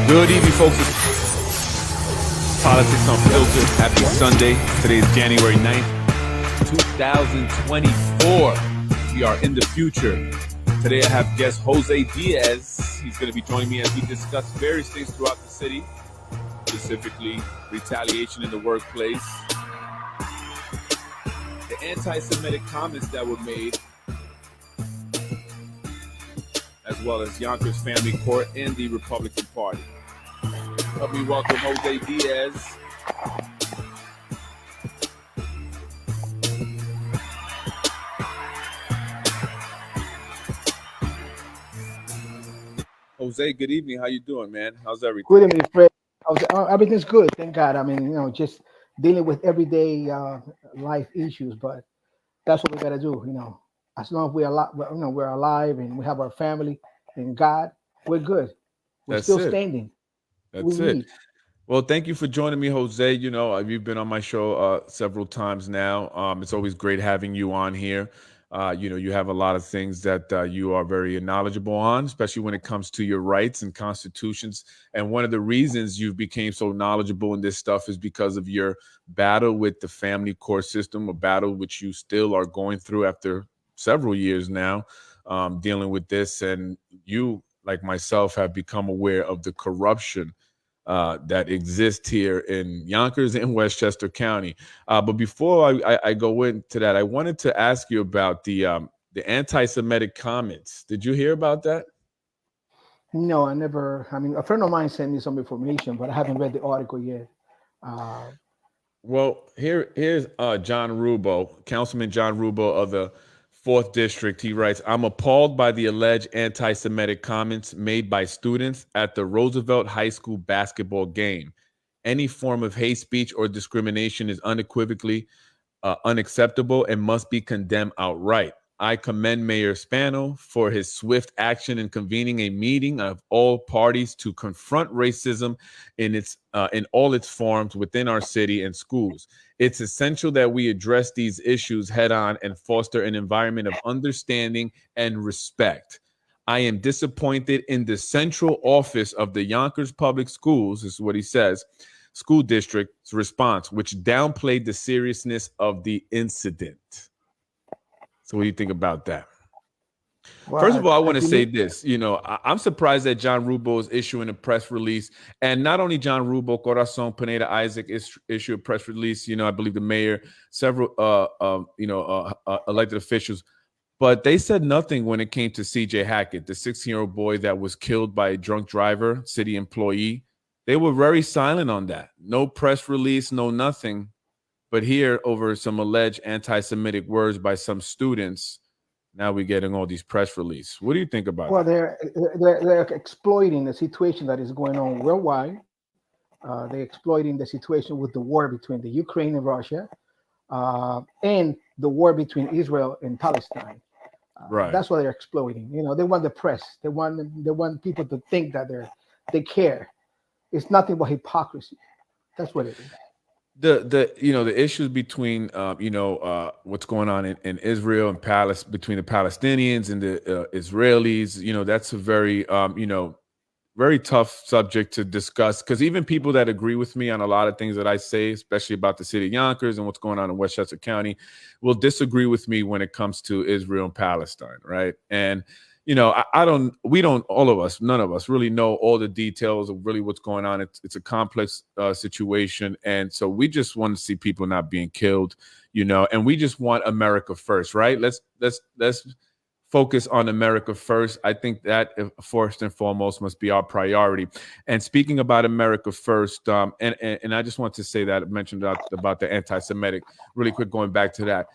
Good evening, folks. Politics Unfiltered. Happy Sunday. Today is January 9th, 2024. We are in the future. Today I have guest Jose Diaz. He's going to be joining me as we discuss various things throughout the city, specifically retaliation in the workplace, the anti-Semitic comments that were made, as well as Yonkers Family Court and the Republican Party. Help me welcome Jose Diaz. Jose, good evening. How you doing, man? How's everything? Good evening, Fred. Everything's good, thank God. I mean, just dealing with everyday life issues, but that's what we got to do. As long as we're alive and we have our family and God, we're good. We're still standing. That's it. Well, thank you for joining me, Jose. You've been on my show several times now. It's always great having you on here. You have a lot of things that you are very knowledgeable on, especially when it comes to your rights and constitutions. And one of the reasons you became so knowledgeable in this stuff is because of your battle with the family court system, a battle which you still are going through after several years now, dealing with this. And you, like myself, have become aware of the corruption that exists here in Yonkers and Westchester County. But before I go into that, I wanted to ask you about the anti-Semitic comments. Did you hear about that? No, I never. I mean, a friend of mine sent me some information, but I haven't read the article yet. Well, here's John Rubo, Councilman John Rubo of the 4th District. He writes, "I'm appalled by the alleged anti-Semitic comments made by students at the Roosevelt High School basketball game. Any form of hate speech or discrimination is unequivocally unacceptable and must be condemned outright. I commend Mayor Spano for his swift action in convening a meeting of all parties to confront racism in all its forms within our city and schools. It's essential that we address these issues head on and foster an environment of understanding and respect. I am disappointed in the central office of the Yonkers Public Schools," this is what he says, "school district's response, which downplayed the seriousness of the incident." So what do you think about that? Well, first of all, I want to say this. I'm surprised that John Rubo is issuing a press release. And not only John Rubo, Corazon Pineda Isaac issued a press release. I believe the mayor, several, elected officials. But they said nothing when it came to C.J. Hackett, the 16-year-old boy that was killed by a drunk driver, city employee. They were very silent on that. No press release, no nothing. But here, over some alleged anti-Semitic words by some students, now we're getting all these press releases. What do you think about that? They're exploiting the situation that is going on worldwide. They're exploiting the situation with the war between the Ukraine and Russia, and the war between Israel and Palestine. Right. That's what they're exploiting. They want the press. They want people to think that they care. It's nothing but hypocrisy. That's what it is. The issues between what's going on in Israel and between the Palestinians and the Israelis, that's a very very tough subject to discuss, because even people that agree with me on a lot of things that I say, especially about the city of Yonkers and what's going on in Westchester County, will disagree with me when it comes to Israel and Palestine, right? And all of us, none of us really know all the details of really what's going on. It's a complex situation. And so we just want to see people not being killed, and we just want America first, right? Let's focus on America first. I think that first and foremost must be our priority. And speaking about America first, and I just want to say that I mentioned about the anti-Semitic really quick, going back to that.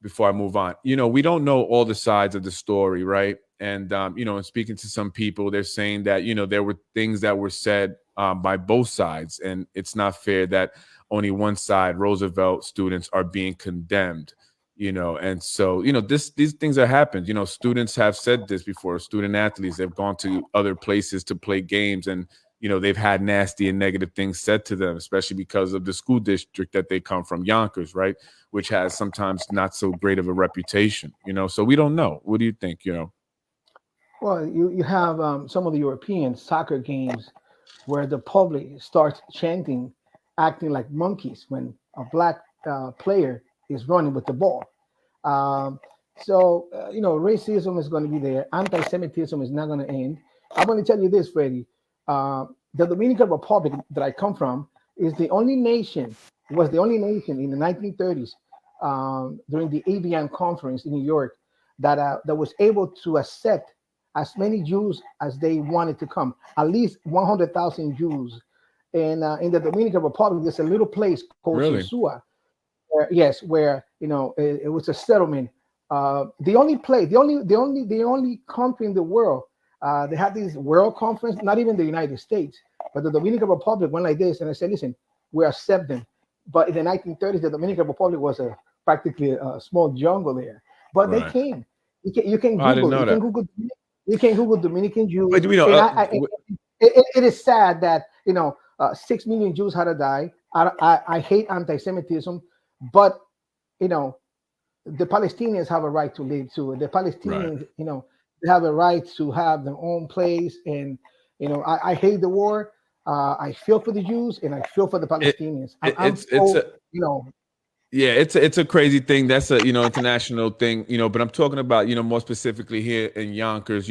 Before I move on, we don't know all the sides of the story, right? And, and speaking to some people, they're saying that, there were things that were said by both sides, and it's not fair that only one side, Roosevelt students, are being condemned, and so, these things have happened. Students have said this before, student athletes, they've gone to other places to play games, and they've had nasty and negative things said to them, especially because of the school district that they come from, Yonkers, right? Which has sometimes not so great of a reputation, So we don't know. What do you think, Well, you have some of the European soccer games where the public starts chanting, acting like monkeys when a black player is running with the ball. Um, racism is going to be there. Anti-Semitism is not going to end. I'm going to tell you this, Freddie. The Dominican Republic that I come from is the only nation, was the only nation in the 1930s during the ABN conference in New York that was able to accept as many Jews as they wanted to come, at least 100,000 Jews. And in the Dominican Republic, there's a little place called Really? Sosua, yes, where it was a settlement. The only place, the only country in the world, they had this world conference, not even the United States, but the Dominican Republic went like this, and I said, listen, we accept them. But in the 1930s, the Dominican Republic was practically a small jungle there. But they Right. came. You can Oh, I didn't Google, know that. you can Google Dominican But Jews, you know, and it is sad that 6 million Jews had to die. I hate anti-Semitism, but you know, the Palestinians have a right to live too. The right. Palestinians, they have a right to have their own place. And I hate the war. I feel for the Jews and I feel for the It, Palestinians. I'm it's so a Yeah, it's a crazy thing. That's a international thing. But I'm talking about more specifically here in Yonkers.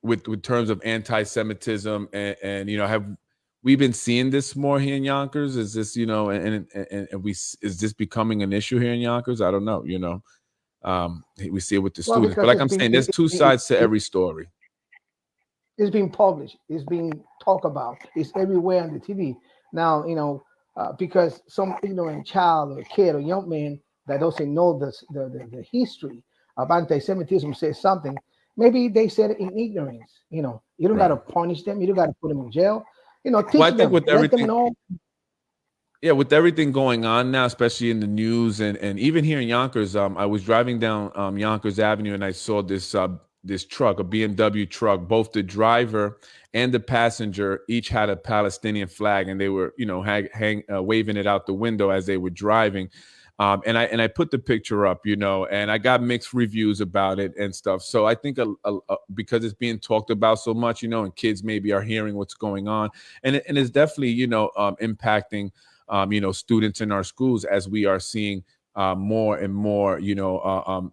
With terms of anti-Semitism and have we been seeing this more here in Yonkers? Is this and is this becoming an issue here in Yonkers? I don't know. We see it with the well students, but because like I'm saying, there's two sides to every story. it's being published, it's being talked about, it's everywhere on the TV now. Because some ignorant child or kid or young man that doesn't know the history of anti-Semitism says something. Maybe they said it in ignorance. You don't got Right. to punish them. You don't got to put them in jail. Well, Teach I think them. with Let them everything, know. yeah, with everything going on now, especially in the news and even here in Yonkers, I was driving down Yonkers Avenue and I saw this truck, a BMW truck. Both the driver and the passenger each had a Palestinian flag, and they were, waving it out the window as they were driving. And I put the picture up, and I got mixed reviews about it and stuff. So I think because it's being talked about so much, and kids maybe are hearing what's going on, and it's definitely, impacting students in our schools as we are seeing more and more,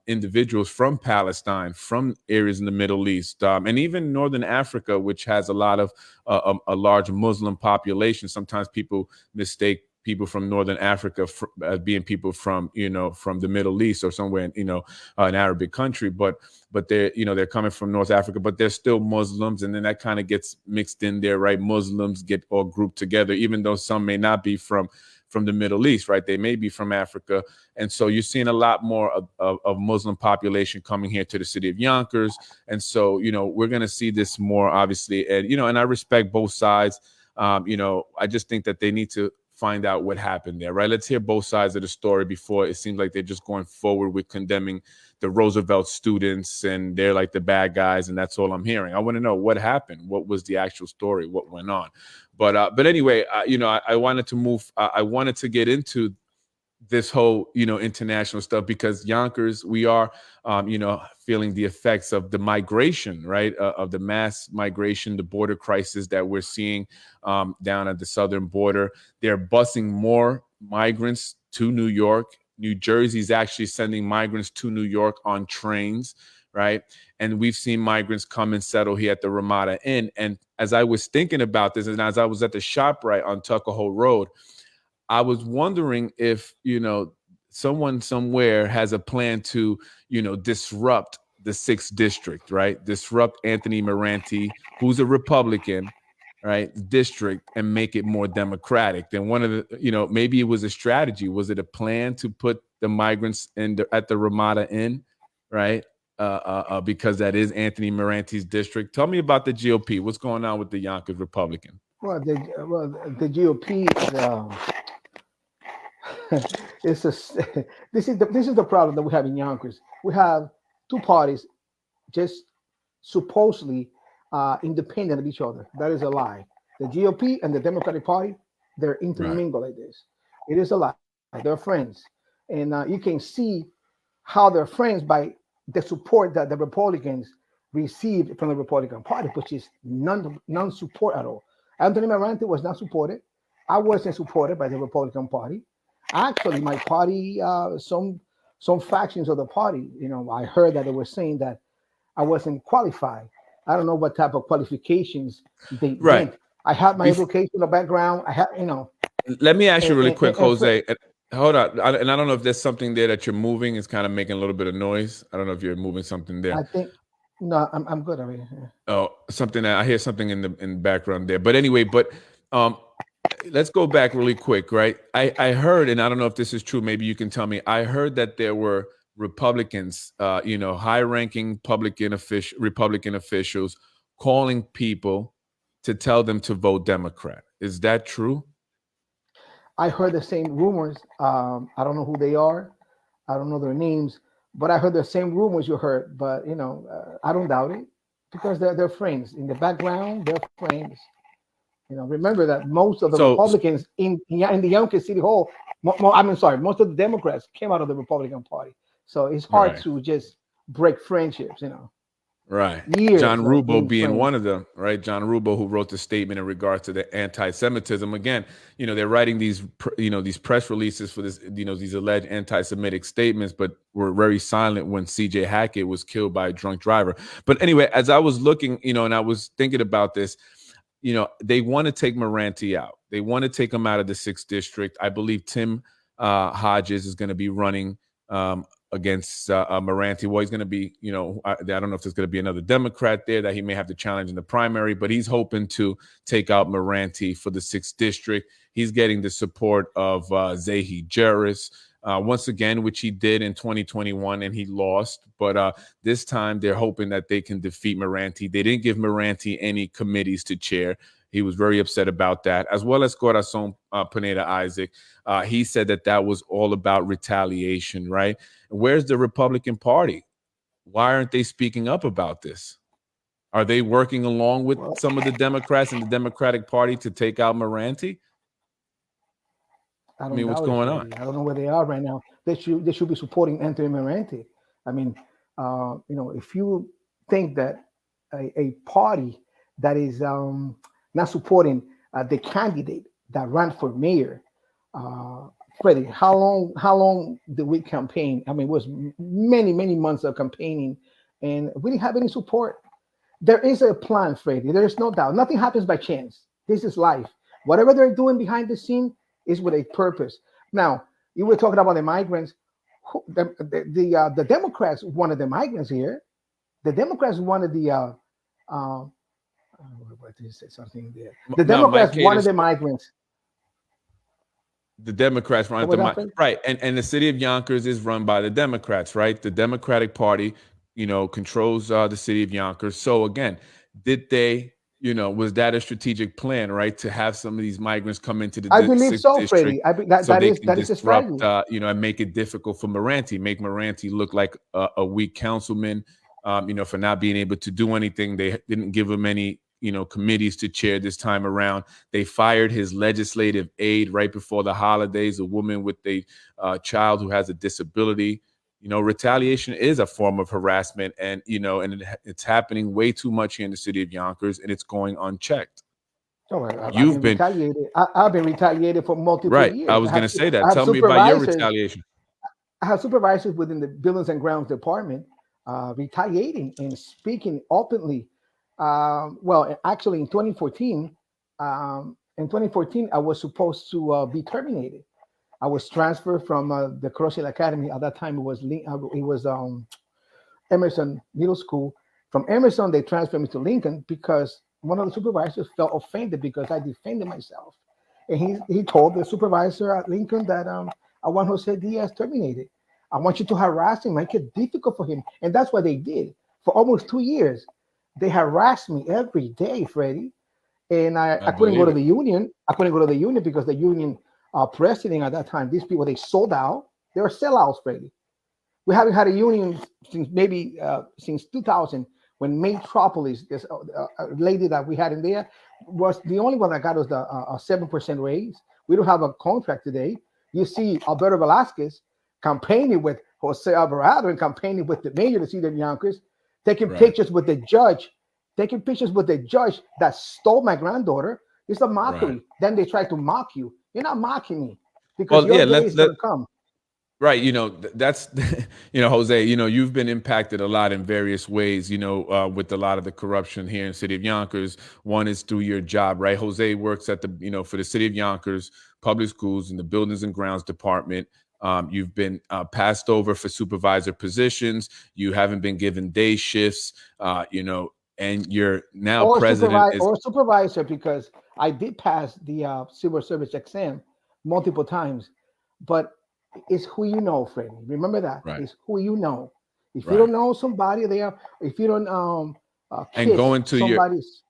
individuals from Palestine, from areas in the Middle East, and even Northern Africa, which has a lot of a large Muslim population. Sometimes people mistake people from Northern Africa as being people from from the Middle East or somewhere in an Arabic country, but they're coming from North Africa, but they're still Muslims, and then that kind of gets mixed in there, right? Muslims get all grouped together, even though some may not be from the Middle East, right? They may be from Africa, and so you're seeing a lot more of Muslim population coming here to the city of Yonkers, and so we're going to see this more, obviously, and I respect both sides. I just think that they need to find out what happened there, right? Let's hear both sides of the story before it seems like they're just going forward with condemning the Roosevelt students and they're like the bad guys, and that's all I'm hearing. I want to know what happened, what was the actual story, what went on. But anyway, I wanted to move. I wanted to get into this whole international stuff because Yonkers, we are feeling the effects of the migration, right, of the mass migration, the border crisis that we're seeing down at the southern border. They're busing more migrants to New York. New Jersey's actually sending migrants to New York on trains, right? And we've seen migrants come and settle here at the Ramada Inn. And as I was thinking about this, and as I was at the ShopRite on Tuckahoe Road, I was wondering if, someone somewhere has a plan to, disrupt the 6th district, right? Disrupt Anthony Moranti, who's a Republican, right? District, and make it more democratic. Then one of the, maybe it was a strategy. Was it a plan to put the migrants at the Ramada Inn, right? Because that is Anthony Moranti's district. Tell me about the GOP. What's going on with the Yonkers Republican? Well, the GOP it's a this is the problem that we have in Yonkers. We have two parties just supposedly independent of each other. That is a lie. The GOP and the Democratic Party, they're Right. intermingled like this. It is a lie. They're friends. And you can see how they're friends by the support that the Republicans received from the Republican Party, which is non support at all. Anthony Marante was not supported. I wasn't supported by the Republican Party. Actually, my party, some factions of the party, I heard that they were saying that I wasn't qualified. I don't know what type of qualifications they Right. meant. I had my educational background. I had, Let me ask you really quick, and Jose. Hold on. And I don't know if there's something there that you're moving. It's kind of making a little bit of noise. I don't know if you're moving something there. I think no, I'm good. I mean, Oh, something that I hear something in the background there. But anyway, let's go back really quick, right? I heard, and I don't know if this is true. Maybe you can tell me. I heard that there were Republicans, high-ranking Republican officials calling people to tell them to vote Democrat. Is that true? I heard the same rumors. I don't know who they are. I don't know their names, but I heard the same rumors you heard. But I don't doubt it because they're friends in the background. They're friends. Remember that most of the Republicans in the Yonkers City Hall, most of the Democrats came out of the Republican Party. So it's hard to just break friendships. Right. Years John Rubo being friends. one of them, right? John Rubo, who wrote the statement in regards to the anti-Semitism. Again, they're writing these press releases for this, these alleged anti-Semitic statements, but were very silent when CJ Hackett was killed by a drunk driver. But anyway, as I was looking, and I was thinking about this, they want to take Marante out. They want to take him out of the 6th district. I believe Tim Hodges is going to be running against Marante. Well, he's going to be, I don't know if there's going to be another Democrat there that he may have to challenge in the primary, but he's hoping to take out Marante for the 6th district. He's getting the support of Zahi Jarris, once again, which he did in 2021, and he lost. But this time they're hoping that they can defeat Marante. They didn't give Marante any committees to chair. He was very upset about that, as well as Corazon Pineda Isaac. He said that was all about retaliation, right? Where's the Republican Party? Why aren't they speaking up about this? Are they working along with some of the Democrats in the Democratic Party to take out Marante? I mean, what's going on? I don't know where they are right now. They should be supporting Anthony Marante. I mean, if you think that a party that is not supporting the candidate that ran for mayor, Freddie, how long did we campaign? I mean, it was many months of campaigning, and we didn't have any support. There is a plan, Freddie. There is no doubt. Nothing happens by chance. This is life. Whatever they're doing behind the scene is with a purpose. Now, you were talking about the migrants. The Democrats wanted the migrants here. The Democrats wanted the what did you say something there? The Democrats wanted the migrants. The Democrats run the right, and the city of Yonkers is run by the Democrats, right? The Democratic Party, controls the city of Yonkers. So again, did they, was that a strategic plan, right, to have some of these migrants come into the I believe so, district, Freddie. That is disrupt, and make it difficult for Marante, make Marante look like a weak councilman, for not being able to do anything. They didn't give him any committees to chair this time around. They fired his legislative aide right before the holidays, a woman with a child who has a disability. Retaliation is a form of harassment, and it's happening way too much here in the city of Yonkers, and it's going unchecked. You've been retaliated. I've been retaliated for multiple years. I was going to say that. Tell me about your retaliation. I have supervisors within the Buildings and Grounds Department retaliating and speaking openly. Well, actually, in 2014, I was supposed to be terminated. I was transferred from the Crosshill Academy. At that time, it was Emerson Middle School. From Emerson, they transferred me to Lincoln because one of the supervisors felt offended because I defended myself, and he told the supervisor at Lincoln that I want Jose Diaz terminated. I want you to harass him, make it difficult for him, and that's what they did for almost 2 years. They harassed me every day, Freddie, and I couldn't go to the union. I couldn't go to the union because the union president at that time, these people, they sold out. They were sellouts, Freddie. We haven't had a union since 2000 when Metropolis, this lady that we had in there, was the only one that got us a 7% raise. We don't have a contract today. You see Alberto Velasquez campaigning with Jose Alvarado and campaigning with the mayor of the city of Yonkers taking Right. pictures with the judge, taking pictures with the judge that stole my granddaughter. It's a Right. mockery. Then they try to mock you. You're not mocking me because Well, your yeah, day let's is let gonna come. right, that's Jose, you've been impacted a lot in various ways, with a lot of the corruption here in the city of Yonkers. One is through your job, right? Jose works at for the city of Yonkers public schools in the buildings and grounds department. You've been passed over for supervisor positions. You haven't been given day shifts, and your now president is Or supervisor because I did pass the civil service exam multiple times, but it's who you know, Freddie. Remember that right, it's who you know. If you right, don't know somebody, if you don't and kiss somebody's,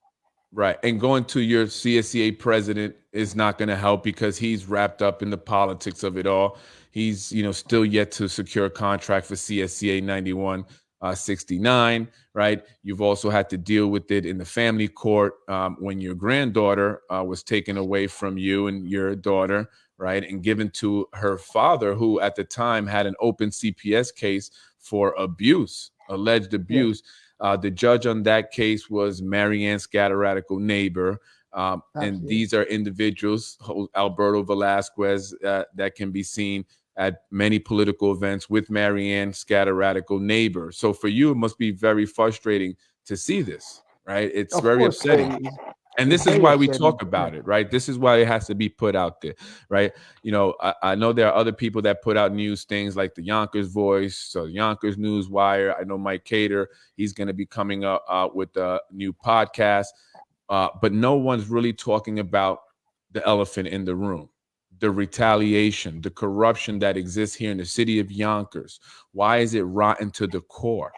going to your CSCA president is not going to help because he's wrapped up in the politics of it all. He's, still yet to secure a contract for CSCA 9169, right? You've also had to deal with it in the family court when your granddaughter was taken away from you and your daughter, right? And given to her father, who at the time had an open CPS case for abuse, alleged yes, abuse. The judge on that case was Marianne Scatteratical neighbor. And absolutely. these are individuals, Alberto Velasquez, that can be seen at many political events with Marianne Scatteratical neighbor. So for you, it must be very frustrating to see this, right? It's Of very course, upsetting. Freddie, And it's this is very why we upsetting. talk Yeah. about it, right? This is why it has to be put out there, right? I know there are other people that put out news things like the Yonkers Voice, so Yonkers News Wire. I know Mike Cater, he's going to be coming up with a new podcast, but no one's really talking about the elephant in the room, the retaliation, the corruption that exists here in the city of Yonkers. Why is it rotten to the core?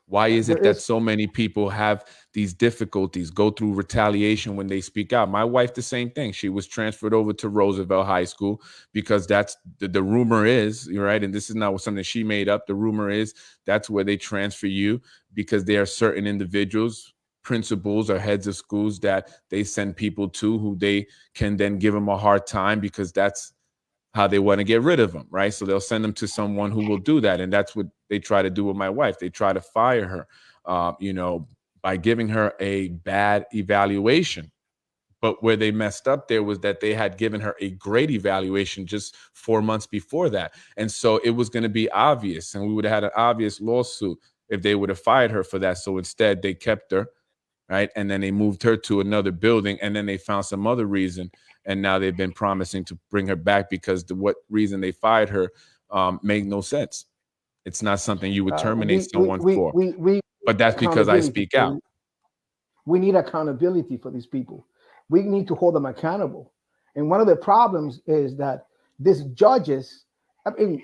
Why is There it that is so many people have these difficulties, go through retaliation when they speak out? My wife, the same thing. She was transferred over to Roosevelt High School because that's the rumor is, right? And this is not something she made up. The rumor is that's where they transfer you because there are certain individuals, principals or heads of schools that they send people to who they can then give them a hard time because that's how they want to get rid of them, right? So they'll send them to someone who will do that, and that's what they try to do with my wife. They try to fire her, by giving her a bad evaluation. But where they messed up there was that they had given her a great evaluation just 4 months before that, and so it was going to be obvious, and we would have had an obvious lawsuit if they would have fired her for that. So instead, they kept her, right? And then they moved her to another building, and then they found some other reason, and now they've been promising to bring her back because what reason they fired her made no sense. It's not something you would terminate someone for, we but that's because I accountability speak for out. it. We need accountability for these people. We need to hold them accountable. And one of the problems is that these judges, I mean,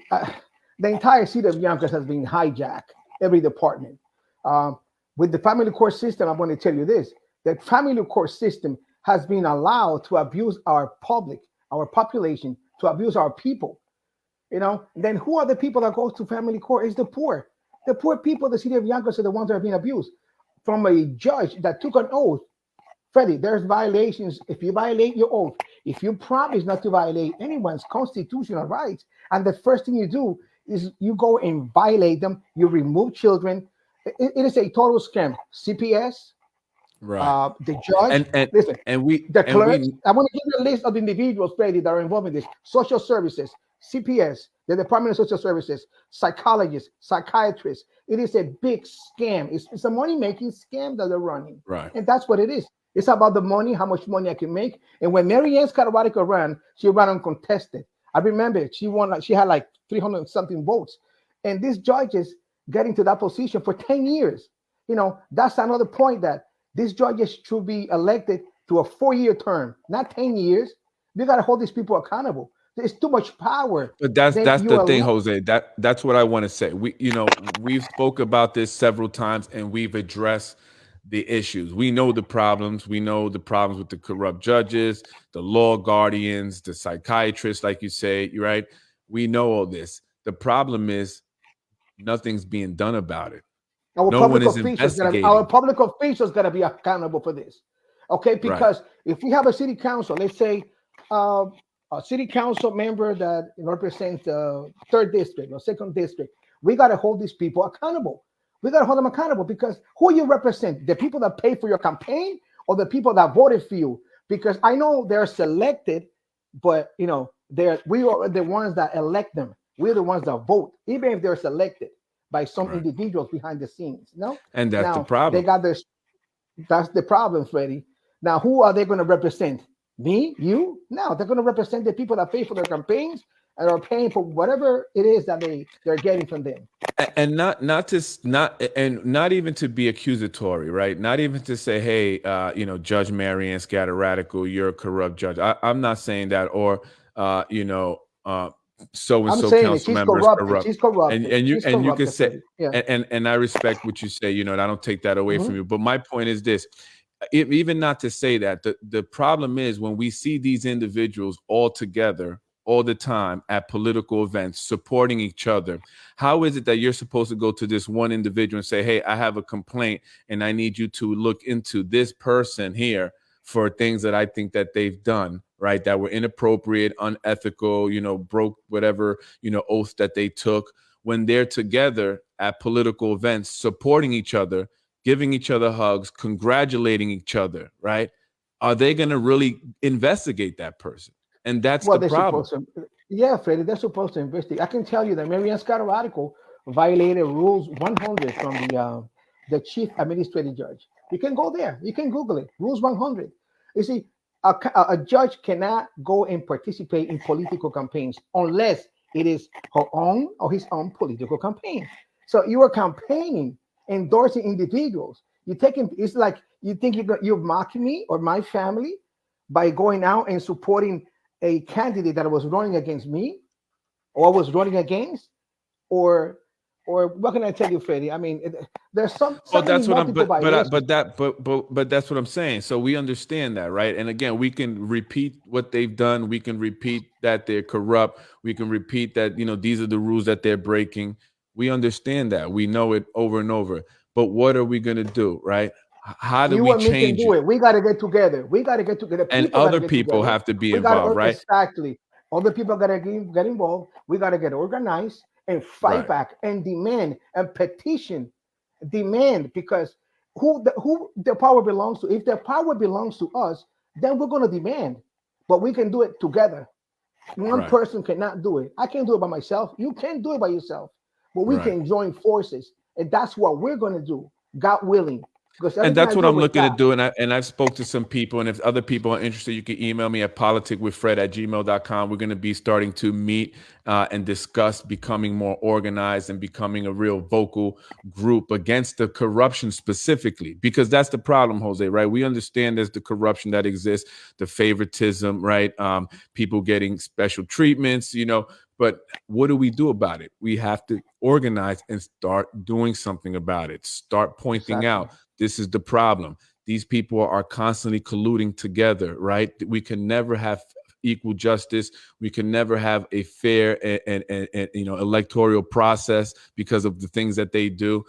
the entire city of Yonkers has been hijacked, every department. Um, with the family court system, I'm going to tell you this: the family court system has been allowed to abuse our public, our population, to abuse our people. Then who are the people that go to family court? Is the poor. The poor people, the city of Yonkers, are the ones that are being abused from a judge that took an oath. Freddie, there's violations. If you violate your oath, if you promise not to violate anyone's constitutional rights, and the first thing you do is you go and violate them, you remove children. It is a total scam. CPS, Right. the judge. And and Listen, and we the and clerks. we I want to give you a list of individuals, Freddie, that are involved in this. Social services, CPS, the Department of Social Services, psychologists, psychiatrists. It is a big scam. It's a money-making scam that they're running. right. And that's what it is. It's about the money, how much money I can make. And when Marianne Scatteratical ran, she ran uncontested. I remember she won, like, she had like 300 something votes. And these judges getting to that position for 10 years. That's another point, that these judges should be elected to a 4-year term, not 10 years. You got to hold these people accountable. There's too much power. But that's Then that's you the thing, elect. Jose. That's what I want to say. We've spoke about this several times, and we've addressed the issues. We know the problems. We know the problems with the corrupt judges, the law guardians, the psychiatrists, like you say. You're right. We know all this. The problem is nothing's being done about it. Our No one public is officials gotta our investigating. public officials gotta be accountable for this. Okay, Right. because if we have a city council, let's say uh, a city council member that represents the third district or second district, we gotta hold these people accountable. We got to hold them accountable because who you represent, the people that pay for your campaign or the people that voted for you? Because I know they're selected, but we are the ones that elect them. We're the ones that vote, even if they're selected by some Right. individuals behind the scenes. And that's the Now they problem. got their. That's the problem, Freddie. Now, who are they going to represent? Me? You? No, they're going to represent the people that pay for their campaigns and are paying for whatever it is that they're getting from them. And not even to be accusatory, right? Not even to say, hey, Judge Marianne Scatter Radical, you're a corrupt judge. I'm not saying that, or so and I'm so saying it. council She's member is corrupted. corrupt. She's corrupted. And She's you could corrupted, say, Freddie. Yeah. and I respect what you say, and I don't take that away from Hmm. you. But my point is this: even not to say that the problem is when we see these individuals all together all the time at political events supporting each other, how is it that you're supposed to go to this one individual and say, hey, I have a complaint and I need you to look into this person here for things that I think that they've done, right, that were inappropriate, unethical, broke whatever oath that they took, when they're together at political events supporting each other, giving each other hugs, congratulating each other, right? Are they going to really investigate that person? And that's Well, the they're problem. supposed to. Yeah, Freddie, they're supposed to investigate. I can tell you that Marianne Scott article violated Rules 100 from the chief administrative judge. You can go there. You can Google it. Rules 100. You see, a judge cannot go and participate in political campaigns unless it is her own or his own political campaign. So you are campaigning, endorsing individuals. You taking. It's like you think you're mocking me or my family by going out and supporting a candidate that was running against me or was running against, or what can I tell you, Freddie? I mean, there's so Well, many that's what I'm, multiple violations. but that's what I'm saying. So we understand that, right? And again, we can repeat what they've done. We can repeat that they're corrupt. We can repeat that, these are the rules that they're breaking. We understand that. We know it over and over. But what are we going to do, right? How do You we and me can change do it? it. We got to get together. We got to get together. And People got to other get people together. have to be We got involved, to right? exactly. Other people got to get involved. We got to get organized and fight Right. back and demand and petition, demand because who the power belongs to. If the power belongs to us, then we're going to demand. But we can do it together. One Right. person cannot do it. I can't do it by myself. You can't do it by yourself. But we Right. can join forces, and that's what we're going to do. God willing, because And everything that's I what do I'm with looking to God. do. And I've spoke to some people. And if other people are interested, you can email me at politicwithfred@gmail.com. We're going to be starting to meet and discuss becoming more organized and becoming a real vocal group against the corruption specifically, because that's the problem, Jose, right? We understand there's the corruption that exists, the favoritism, right? People getting special treatments, but what do we do about it? We have to organize and start doing something about it. Start pointing Exactly. out this is the problem. These people are constantly colluding together, right? We can never have equal justice. We can never have a fair and electoral process because of the things that they do.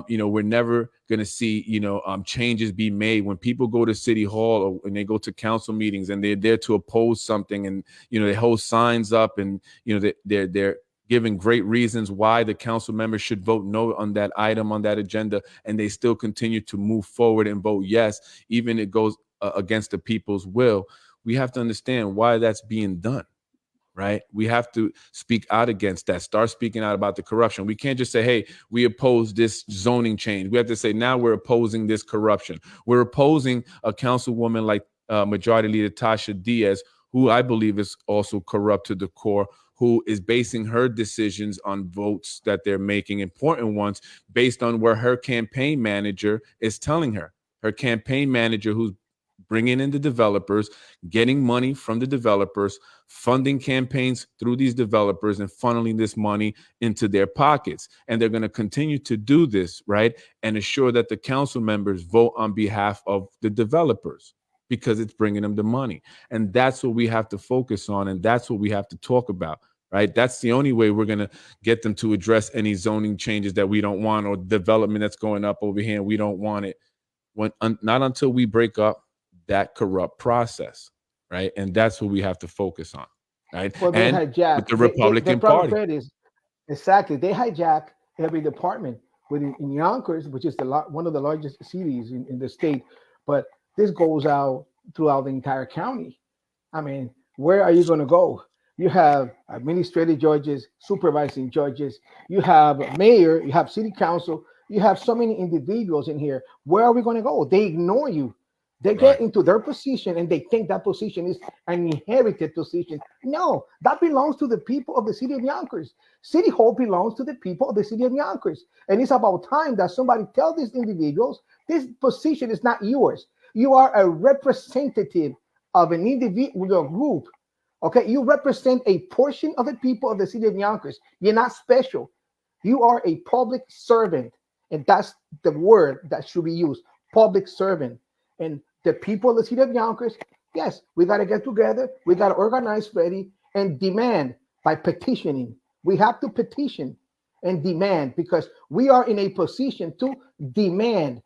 We're never going to see changes be made when people go to city hall or when they go to council meetings and they're there to oppose something, and they hold signs up, and they're giving great reasons why the council members should vote no on that item on that agenda, and they still continue to move forward and vote yes, even it goes against the people's will. We have to understand why that's being done, right? We have to speak out against that, start speaking out about the corruption. We can't just say, hey, we oppose this zoning change. We have to say, now we're opposing this corruption. We're opposing a councilwoman like Majority Leader Tasha Diaz, who I believe is also corrupt to the core, who is basing her decisions on votes that they're making, important ones, based on where her campaign manager is telling her. Her campaign manager, who's bringing in the developers, getting money from the developers, funding campaigns through these developers, and funneling this money into their pockets. And they're going to continue to do this, right? And ensure that the council members vote on behalf of the developers because it's bringing them the money. And that's what we have to focus on. And that's what we have to talk about. Right. That's the only way we're going to get them to address any zoning changes that we don't want, or development that's going up over here and we don't want it. Not until we break up that corrupt process, right? And that's what we have to focus on, right? Well, they And hijack. with the The Republican problem, Party. Fred, is exactly they hijack every department. in Yonkers, which is one of the largest cities in the state. But this goes out throughout the entire county. I mean, where are you going to go? You have administrative judges, supervising judges, you have mayor, you have city council, you have so many individuals in here. Where are we going to go? They ignore you. They Right. get into their position and they think that position is an inherited position. No, that belongs to the people of the city of Yonkers. City Hall belongs to the people of the city of Yonkers. And it's about time that somebody tell these individuals this position is not yours. You are a representative of an individual group. Okay, you represent a portion of the people of the city of Yonkers. You're not special. You are a public servant, and that's the word that should be used: public servant. And the people of the city of Yonkers, yes, we got to get together. We got to organize, Freddie, and demand by petitioning. We have to petition and demand because we are in a position to demand,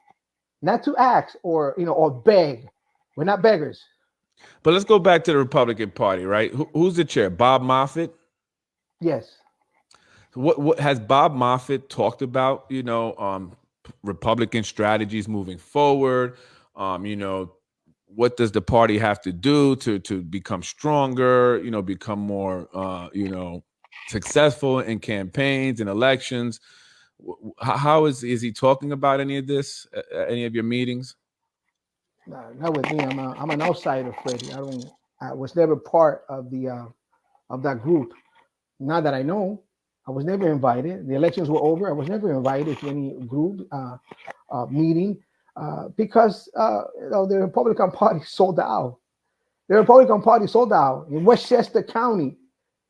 not to ask or beg. We're not beggars. But let's go back to the Republican Party, right? Who's the chair? Bob Moffett. Yes. What has Bob Moffett talked about? Republican strategies moving forward. What does the party have to do to become stronger? Become more successful in campaigns and elections. How is he talking about any of this? Any of your meetings? Not with me. I'm an outsider, Freddie. I was never part of that group. Not that I know. I was never invited. The elections were over. I was never invited to any group meeting because the Republican Party sold out. The Republican Party sold out in Westchester County.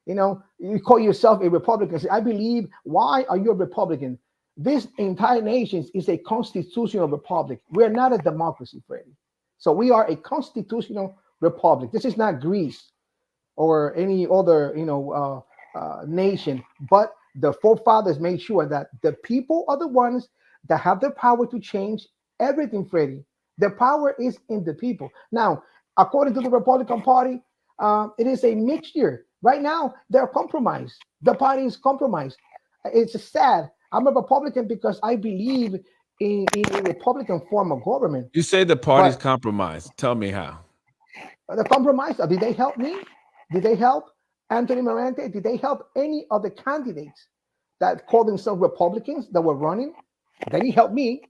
You call yourself a Republican. Say, I believe. Why are you a Republican? This entire nation is a constitutional republic. We are not a democracy, Freddie. So we are a constitutional republic. This is not Greece or any other, nation. But the forefathers made sure that the people are the ones that have the power to change everything, Freddie. The power is in the people. Now, according to the Republican Party, it is a mixture. Right now, they're compromised. The party is compromised. It's sad. I'm a Republican because I believe in a Republican form of government. You say the party's But compromised. Tell me how. the compromise, did they help me? Did they help Anthony Morante? Did they help any of the candidates that called themselves Republicans that were running? They didn't help me.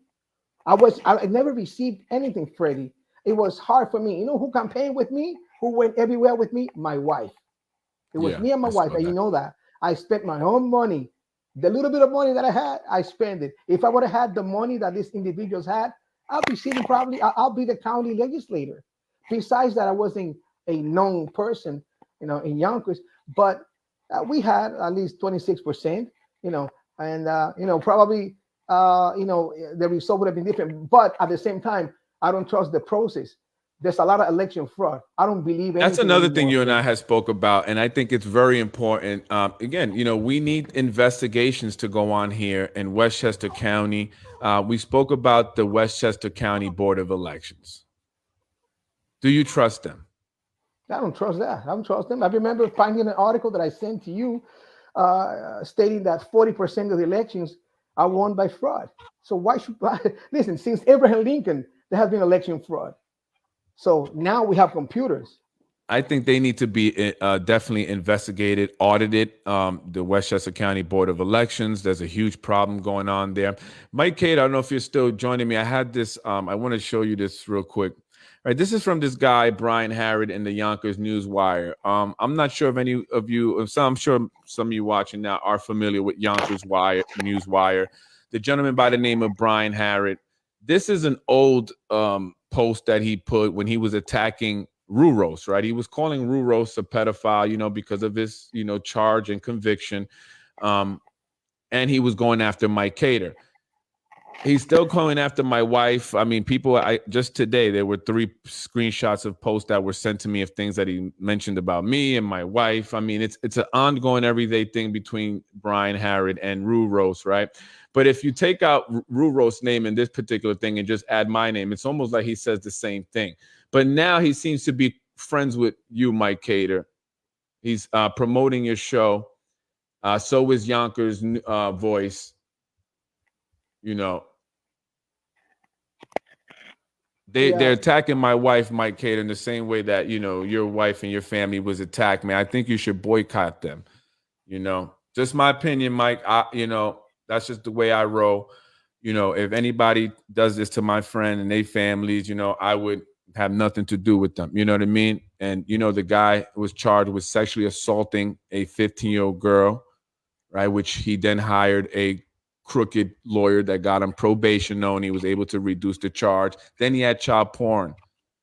I never received anything, Freddie. It was hard for me. You know who campaigned with me? Who went everywhere with me? My wife. It was Yeah, me and my I wife, saw and you that. know that. I spent my own money. The little bit of money that I had, I spent it. If I would have had the money that these individuals had, I'll be sitting probably, I'll be the county legislator. Besides that, I wasn't a known person, in Yonkers, but we had at least 26%, and, probably, the result would have been different. But at the same time, I don't trust the process. There's a lot of election fraud. I don't believe That's anything another thing anymore, you and I Freddie. have spoke about, and I think it's very important. Again, we need investigations to go on here in Westchester County. We spoke about the Westchester County Board of Elections. Do you trust them? I don't trust that. I don't trust them. I remember finding an article that I sent to you stating that 40% of the elections are won by fraud. So why should I listen? Since Abraham Lincoln, there has been election fraud. So now we have computers. I think they need to be definitely investigated, audited. The Westchester County Board of Elections, there's a huge problem going on there. Mike Cade, I don't know if you're still joining me. I had this, I want to show you this real quick. All right, this is from this guy, Brian Harrod, in the Yonkers Newswire. I'm not sure if any of you, I'm sure some of you watching now are familiar with Yonkers Newswire. The gentleman by the name of Brian Harrod. This is an old post that he put when he was attacking Ruros, right? He was calling Ruros a pedophile, because of his, charge and conviction. And he was going after Mike Cater. He's still going after my wife. I mean, just today, there were 3 screenshots of posts that were sent to me of things that he mentioned about me and my wife. I mean, it's an ongoing everyday thing between Brian Harrod and Ruros, right? But if you take out Ruros' name in this particular thing and just add my name, it's almost like he says the same thing. But now he seems to be friends with you, Mike Cater. He's promoting your show. So is Yonkers Voice. You know, Yeah, they're attacking my wife, Mike Cater, in the same way that, you know, your wife and your family was attacked, man. I think you should boycott them. You know, just my opinion, Mike. You know, that's just the way I roll. You know, if anybody does this to my friend and their families, you know, I would have nothing to do with them. You know what I mean? And, you know, the guy was charged with sexually assaulting a 15-year-old girl, right? Which he then hired a crooked lawyer that got him probation and he was able to reduce the charge. Then he had child porn.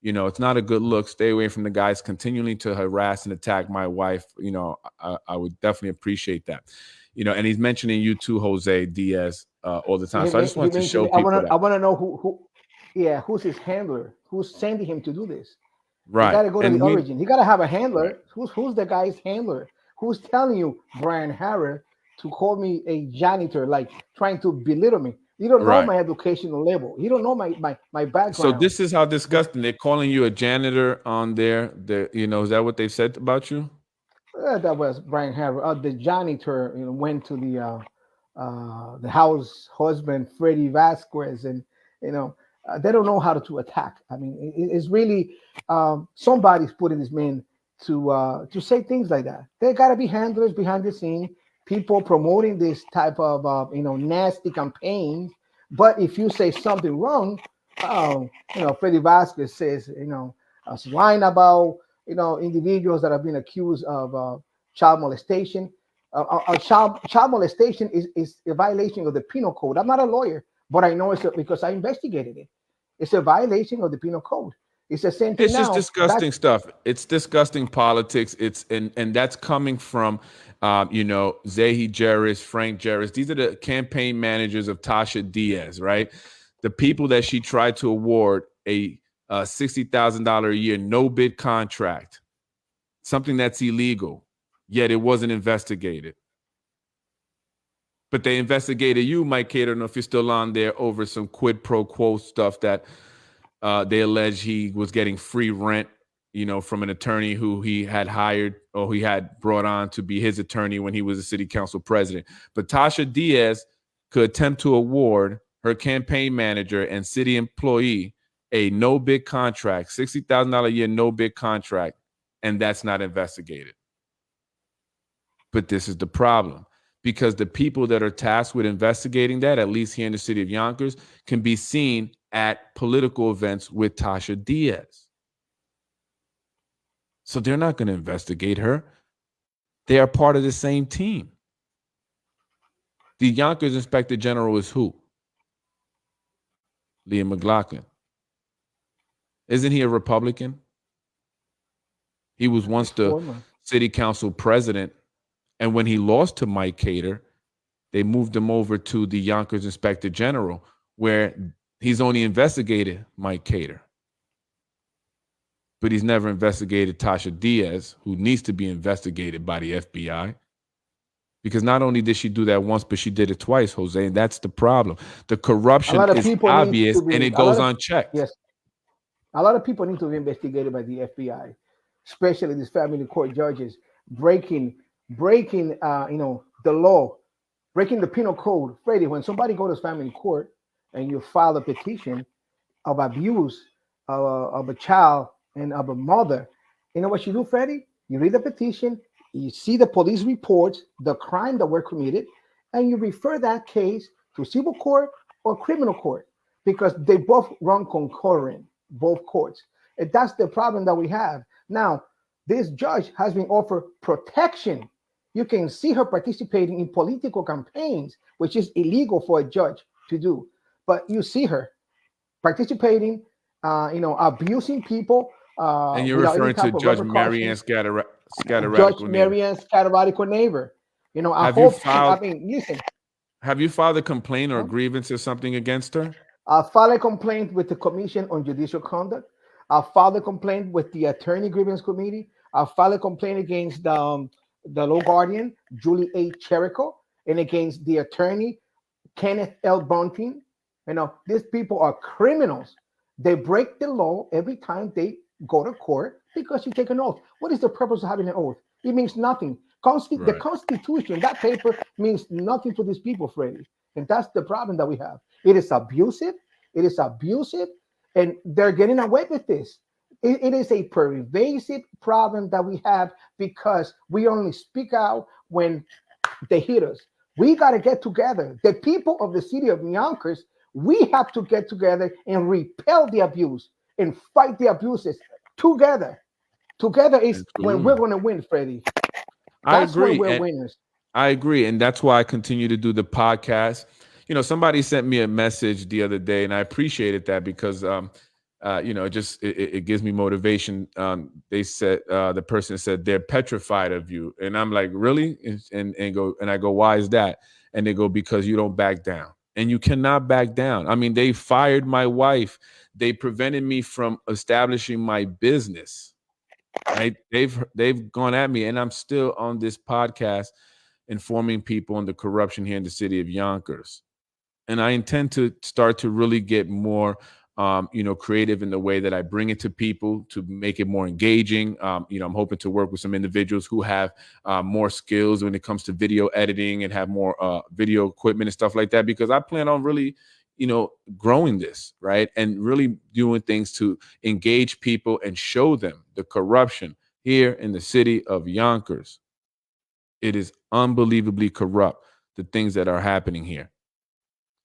You know, it's not a good look. Stay away from the guys continuing to harass and attack my wife. You know, I would definitely appreciate that. You know, and he's mentioning you too, Jose Diaz, all the time. So I just he wanted to show mentioned. people I that. want to know yeah, who's his handler? Who's sending him to do this? He got Right. to go to And the we, origin. He got to have a handler. Who's the guy's handler? Who's telling you, Brian Harris, to call me a janitor, like trying to belittle me? You don't know right. my educational level. You don't know my So background. this is how The, disgusting. They're calling you a janitor on there. You know, is that what they said about you? that was Brian Harris. The janitor, went to the house husband Freddie Vasquez, and you know they don't know how to attack. I mean, it's really somebody's putting this man to say things like that. There got to be handlers behind the scene, people promoting this type of nasty campaigns. But if you say something wrong, Freddie Vasquez says lying about individuals that have been accused of child molestation. Child molestation is a violation of the penal code. I'm not a lawyer, but I know because I investigated it. It's a violation of the penal code. It's the same thing It's just now. disgusting stuff. It's disgusting politics. It's and that's coming from, you know, Zahi Jerris, Frank Jerris. These are the campaign managers of Tasha Diaz, right? The people that she tried to award a $60,000 a year no bid contract, something that's illegal, yet it wasn't investigated. But they investigated you, Mike Cater. I don't know if you're still on there over some quid pro quo stuff that they allege he was getting free rent, you know, from an attorney who he had hired or he had brought on to be his attorney when he was a city council president. But Tasha Diaz could attempt to award her campaign manager and city employee a no bid contract, $60,000 a year no bid contract, and that's not investigated. But this is the problem, because the people that are tasked with investigating that, at least here in the city of Yonkers, can be seen at political events with Tasha Diaz. So they're not going to investigate her. They are part of the same team. The Yonkers Inspector General is who? Liam McLaughlin. Isn't he a Republican? He was once the Former. city council president. And when he lost to Mike Cater, they moved him over to the Yonkers Inspector General, where he's only investigated Mike Cater. But he's never investigated Tasha Diaz, who needs to be investigated by the FBI. Because not only did she do that once, but she did it twice, Jose, and that's the problem. The A corruption lot of is people need obvious to and be it a lot goes of unchecked. yes. A lot of people need to be investigated by the FBI, especially these family court judges breaking the law, breaking the penal code. Freddie, when somebody goes to family court and you file a petition of abuse of a child and of a mother, you know what you do, Freddie? You read the petition, you see the police reports, the crime that were committed, and you refer that case to civil court or criminal court because they both run concurrent, both courts. And that's the problem that we have. Now, this judge has been offered protection. You can see her participating in political campaigns, which is illegal for a judge to do. But you see her participating, abusing people And you're without any referring to type of Judge Marianne repercussion. Judge Scatteratical neighbor. Marianne's Cataratical neighbor. I Have you hope filed listen, a complaint or a grievance or something against her? I filed a complaint with the Commission on Judicial Conduct. I filed a complaint with the Attorney Grievance Committee. I filed a complaint against the law guardian, Julie A. Cherico, and against the attorney, Kenneth L. Bunting. These people are criminals. They break the law every time they go to court because you take an oath. What is the purpose of having an oath? It means nothing. The Right. Constitution, that paper means nothing to these people, Freddie. And that's the problem that we have. It is abusive. It is abusive, and they're getting away with this. It is a pervasive problem that we have because we only speak out when they hit us. We got to get together. The people of the city of Yonkers, we have to get together and repel the abuse and fight the abuses together. Together is when we're Absolutely. going to win, Freddie. I That's when agree. we're And winners. I agree. And that's why I continue to do the podcast. Somebody sent me a message the other day, and I appreciated that because, it gives me motivation. They said, the person said they're petrified of you. And I'm like, really? And I go, why is that? And they go, because you don't back down. And you cannot back down. I mean, they fired my wife. They prevented me from establishing my business. Right? They've gone at me, and I'm still on this podcast informing people on the corruption here in the city of Yonkers. And I intend to start to really get more, creative in the way that I bring it to people to make it more engaging. I'm hoping to work with some individuals who have more skills when it comes to video editing and have more video equipment and stuff like that, because I plan on really, growing this, right? And really doing things to engage people and show them the corruption here in the city of Yonkers. It is unbelievably corrupt, the things that are happening here.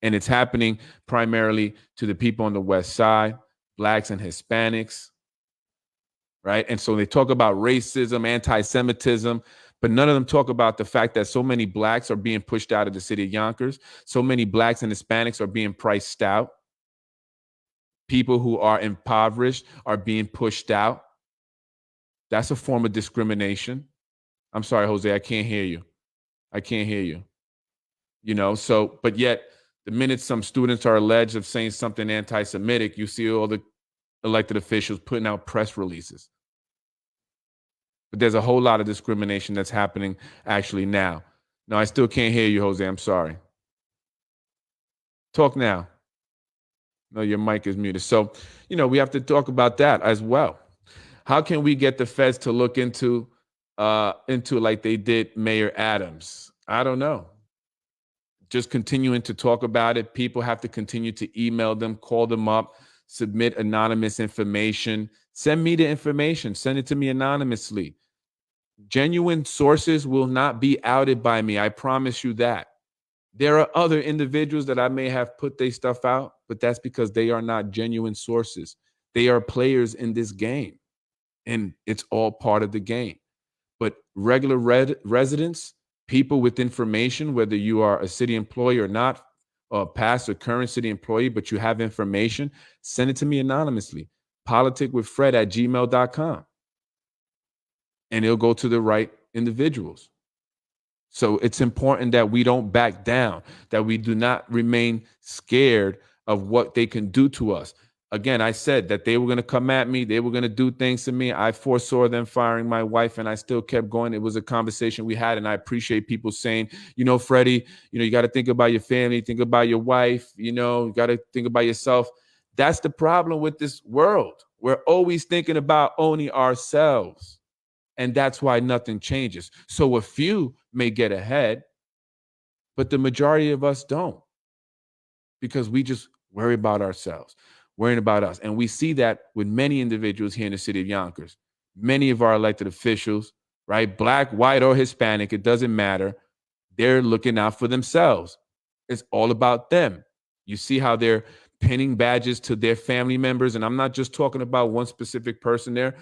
And it's happening primarily to the people on the West Side, Blacks and Hispanics, right? And so they talk about racism, anti-Semitism, but none of them talk about the fact that so many Blacks are being pushed out of the city of Yonkers. So many Blacks and Hispanics are being priced out. People who are impoverished are being pushed out. That's a form of discrimination. I'm sorry, Jose, I can't hear you. I can't hear you. But yet the minute some students are alleged of saying something anti-Semitic, you see all the elected officials putting out press releases. But there's a whole lot of discrimination that's happening actually now. No, I still can't hear you, Jose. I'm sorry. Talk now. No, your mic is muted. So, we have to talk about that as well. How can we get the feds to look into like they did Mayor Adams? I don't know. Just continuing to talk about it. People have to continue to email them, call them up, submit anonymous information. Send me the information. Send it to me anonymously. Genuine sources will not be outed by me. I promise you that. There are other individuals that I may have put their stuff out, but that's because they are not genuine sources. They are players in this game, and it's all part of the game. But regular residents, people with information, whether you are a city employee or not, or past or current city employee, but you have information, send it to me anonymously. politicwithfred@gmail.com. And it'll go to the right individuals. So it's important that we don't back down, that we do not remain scared of what they can do to us. Again, I said that they were going to come at me. They were going to do things to me. I foresaw them firing my wife, and I still kept going. It was a conversation we had, and I appreciate people saying, Freddie, you got to think about your family, think about your wife, you got to think about yourself. That's the problem with this world. We're always thinking about only ourselves. And that's why nothing changes. So a few may get ahead, but the majority of us don't, because we just worry about ourselves, worrying about us. And we see that with many individuals here in the city of Yonkers. Many of our elected officials, right? Black, white, or Hispanic, it doesn't matter. They're looking out for themselves. It's all about them. You see how they're pinning badges to their family members. And I'm not just talking about one specific person there.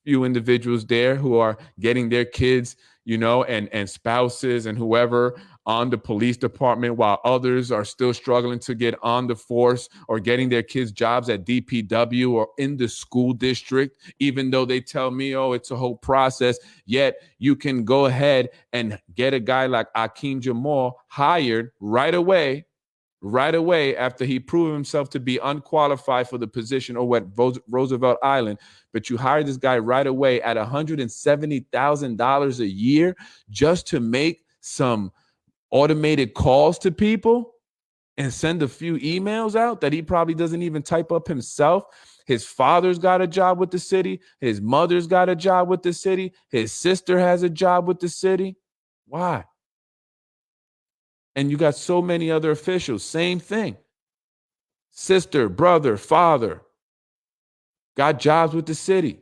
Few individuals there who are getting their kids, and spouses and whoever on the police department, while others are still struggling to get on the force or getting their kids jobs at DPW or in the school district, even though they tell me, oh, it's a whole process. Yet you can go ahead and get a guy like Akeem Jamal hired right away after he proved himself to be unqualified for the position over at Roosevelt Island. But you hire this guy right away at $170,000 a year just to make some automated calls to people and send a few emails out that he probably doesn't even type up himself. His father's got a job with the city. His mother's got a job with the city. His sister has a job with the city. Why? And you got so many other officials, same thing. sister, brother, father, got jobs with the city,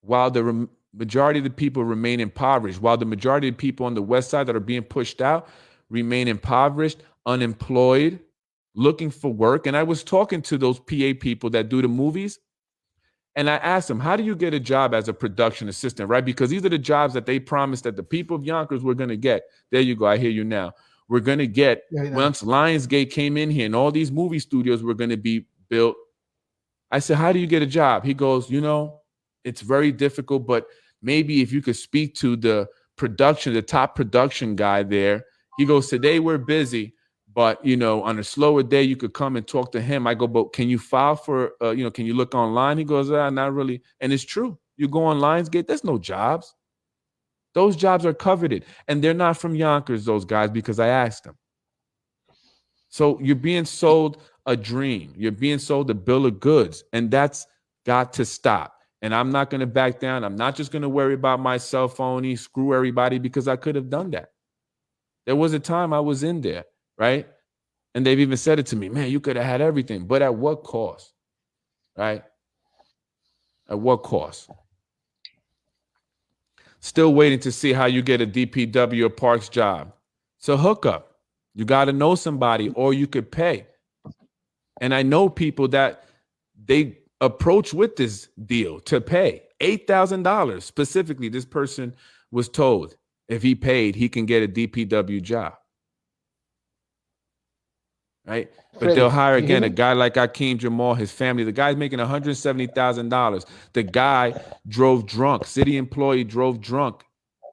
while the majority of the people remain impoverished, while the majority of the people on the west side that are being pushed out remain impoverished, unemployed, looking for work. And I was talking to those PA people that do the movies, and I asked them, how do you get a job as a production assistant, right? Because these are the jobs that they promised that the people of Yonkers were going to get. There you go. I hear you now. We're going to get, once Lionsgate came in here and all these movie studios were going to be built. I said, how do you get a job? He goes, it's very difficult, but maybe if you could speak to the top production guy there. He goes, today we're busy, but on a slower day, you could come and talk to him. I go, but can you file for, can you look online? He goes, not really. And it's true. You go on Lionsgate, there's no jobs. Those jobs are coveted. And they're not from Yonkers, those guys, because I asked them. So you're being sold a dream. You're being sold a bill of goods. And that's got to stop. And I'm not going to back down. I'm not just going to worry about my cell phone, screw everybody, because I could have done that. There was a time I was in there, right? And they've even said it to me, man, you could have had everything, but at what cost, right? At what cost? Still waiting to see how you get a DPW or Parks job. It's a hookup. You got to know somebody, or you could pay. And I know people that they approach with this deal to pay $8,000. Specifically, this person was told if he paid, he can get a DPW job. Right? But they'll hire, again, a guy like Akeem Jamal, his family. The guy's making $170,000. The guy drove drunk. City employee drove drunk,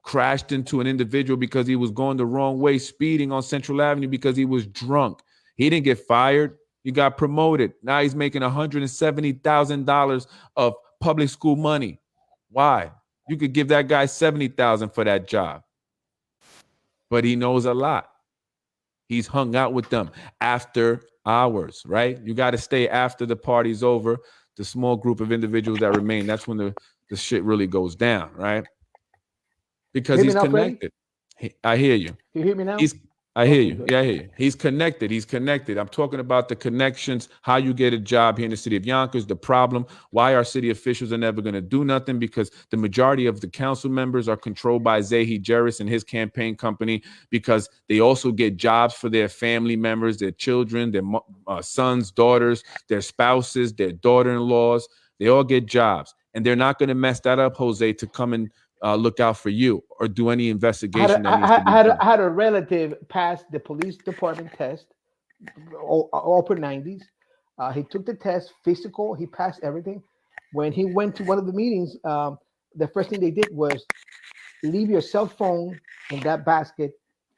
crashed into an individual because he was going the wrong way, speeding on Central Avenue because he was drunk. He didn't get fired. He got promoted. Now he's making $170,000 of public school money. Why? You could give that guy $70,000 for that job. But he knows a lot. He's hung out with them after hours, right? You got to stay after the party's over. The small group of individuals that remain, that's when the shit really goes down, right? Because he's connected. I hear you. You hear me now? I hear you. Yeah, I hear you. He's connected. I'm talking about the connections, how you get a job here in the city of Yonkers, the problem, why our city officials are never going to do nothing, because the majority of the council members are controlled by Zahi Jerris and his campaign company, because they also get jobs for their family members, their children, their sons, daughters, their spouses, their daughter-in-laws. They all get jobs. And they're not going to mess that up, Jose, to come and look out for you or do any investigation that needs to be done. I had a relative pass the police department test, upper 90s. He took the test, physical, he passed everything. When he went to one of the meetings, the first thing they did was leave your cell phone in that basket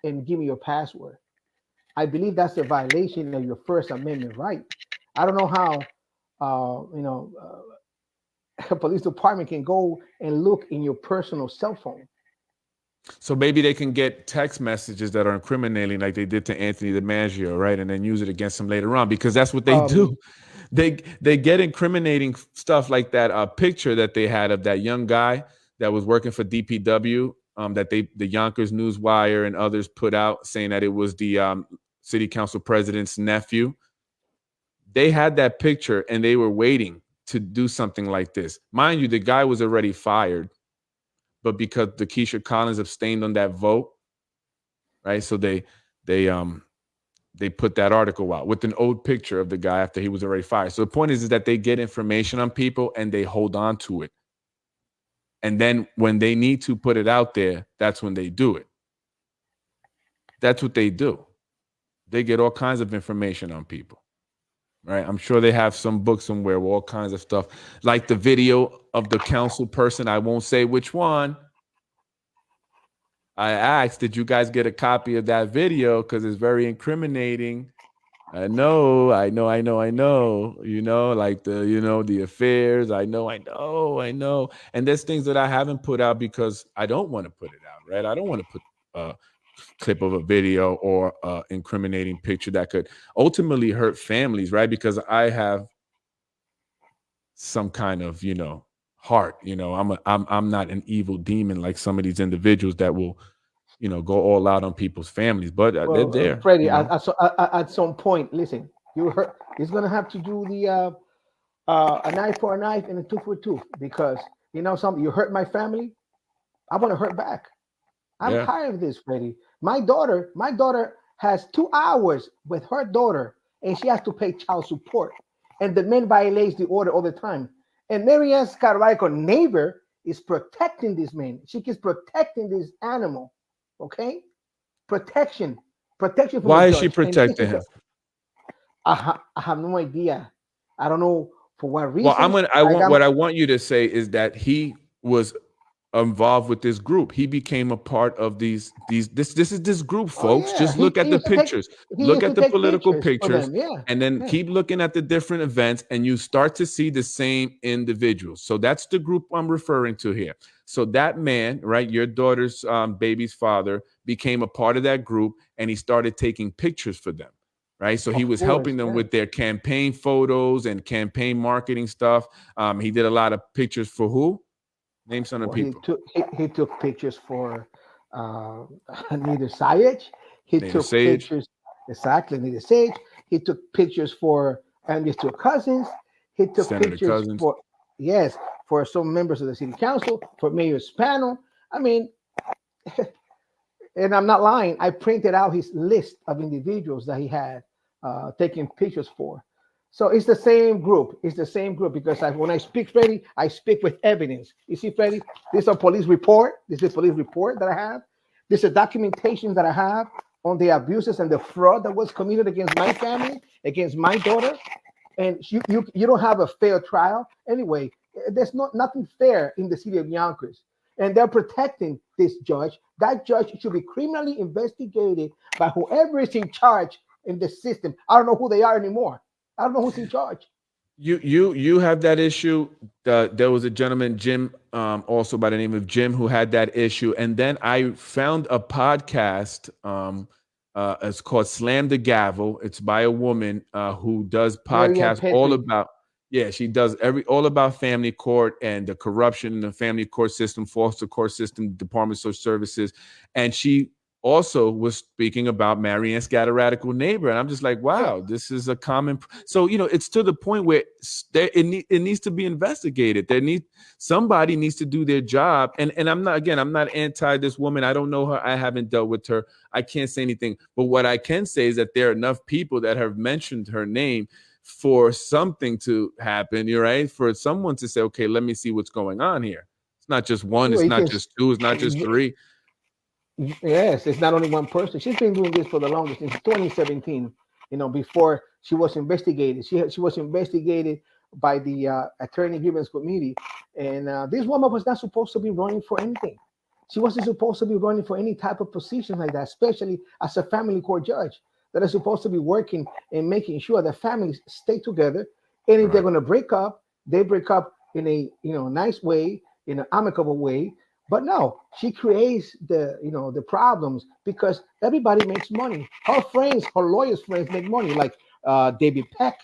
and give me your password. I believe that's a violation of your First Amendment right. I don't know how, a police department can go and look in your personal cell phone. So maybe they can get text messages that are incriminating, like they did to Anthony DiMaggio, right? And then use it against him later on, because that's what they do. They get incriminating stuff like that picture that they had of that young guy that was working for DPW, that the Yonkers Newswire and others put out, saying that it was the city council president's nephew. They had that picture and they were waiting to do something like this. Mind you, the guy was already fired, but because the Keisha Collins abstained on that vote, right? So they put that article out with an old picture of the guy after he was already fired. So the point is that they get information on people and they hold on to it. And then when they need to put it out there, that's when they do it. That's what they do. They get all kinds of information on people. Right. I'm sure they have some book somewhere with all kinds of stuff, like the video of the council person. I won't say which one. I asked, did you guys get a copy of that video? Because it's very incriminating. I know. Like the affairs. I know. And there's things that I haven't put out because I don't want to put it out. Right. I don't want to put clip of a video or incriminating picture that could ultimately hurt families, right? Because I have some kind of, heart. I'm not an evil demon like some of these individuals that will, go all out on people's families, but they're Well, there, Freddie, at some point, listen, you heard he's gonna have to do the a knife for a knife and a tooth for a tooth, because you know something. You hurt my family, I want to hurt back. I'm Yeah. tired of this, Freddie. My daughter has 2 hours with her daughter, and she has to pay child support. And the man violates the order all the time. And Marianne Carvalho, neighbor, is protecting this man. She is protecting this animal. Okay, protection, protection from the Why is she judge. And this protecting is, him? I have no idea. I don't know for what Well, reason. I what got I want you to say is that he was involved with this group. He became a part of this group, oh folks. yeah, Just look he at the used to take pictures. he Look used at to the take political pictures for pictures them. Yeah, and then yeah. keep looking at the different events and you start to see the same individuals. So that's the group I'm referring to here. So that man, right, your daughter's baby's father became a part of that group and he started taking pictures for them. Right. So he Of was course, helping them yeah. with their campaign photos and campaign marketing stuff. He did a lot of pictures for who? Name some of Well, the people. he took pictures for uh, Nita Sayed. He Native took Sage, pictures exactly Nita Sage. He took pictures for Andy's two cousins. He took Senator pictures Cousins. for, yes, for some members of the city council, for mayor's panel. I mean, and I'm not lying. I printed out his list of individuals that he had taking pictures for. So it's the same group. It's the same group because when I speak, Freddie, I speak with evidence. You see, Freddie, this is a police report. This is a police report that I have. This is documentation that I have on the abuses and the fraud that was committed against my family, against my daughter. And you don't have a fair trial anyway. There's nothing fair in the city of Yonkers, and they're protecting this judge. That judge should be criminally investigated by whoever is in charge in the system. I don't know who they are anymore. I don't know who's in charge. You have that issue. There was a gentleman, Jim, also by the name of Jim, who had that issue. And then I found a podcast. It's called Slam the Gavel. It's by a woman who does Marianne podcasts all Petrie. about. Yeah, she does all about family court and the corruption in the family court system, foster court system, Department of Social Services, and she also was speaking about Marianne Scatter Radical Neighbor. And I'm just like, Yeah. wow, this is a common. So, it's to the point where it needs to be investigated. Somebody needs to do their job. And I'm not anti this woman. I don't know her. I haven't dealt with her. I can't say anything. But what I can say is that there are enough people that have mentioned her name for something to happen. You're right. For someone to say, okay, let me see what's going on here. It's not just one. Well, It's you not can. just two. It's not just three. Yes, it's not only one person. She's been doing this for the longest since 2017. Before she was investigated, she was investigated by the Attorney Grievance Committee, and this woman was not supposed to be running for anything. She wasn't supposed to be running for any type of position like that, especially as a family court judge that is supposed to be working and making sure that families stay together. And if they're Right. going to break up, they break up in a nice way, in an amicable way. But no, she creates the problems because everybody makes money. Her friends, her lawyers' friends make money, like David Peck,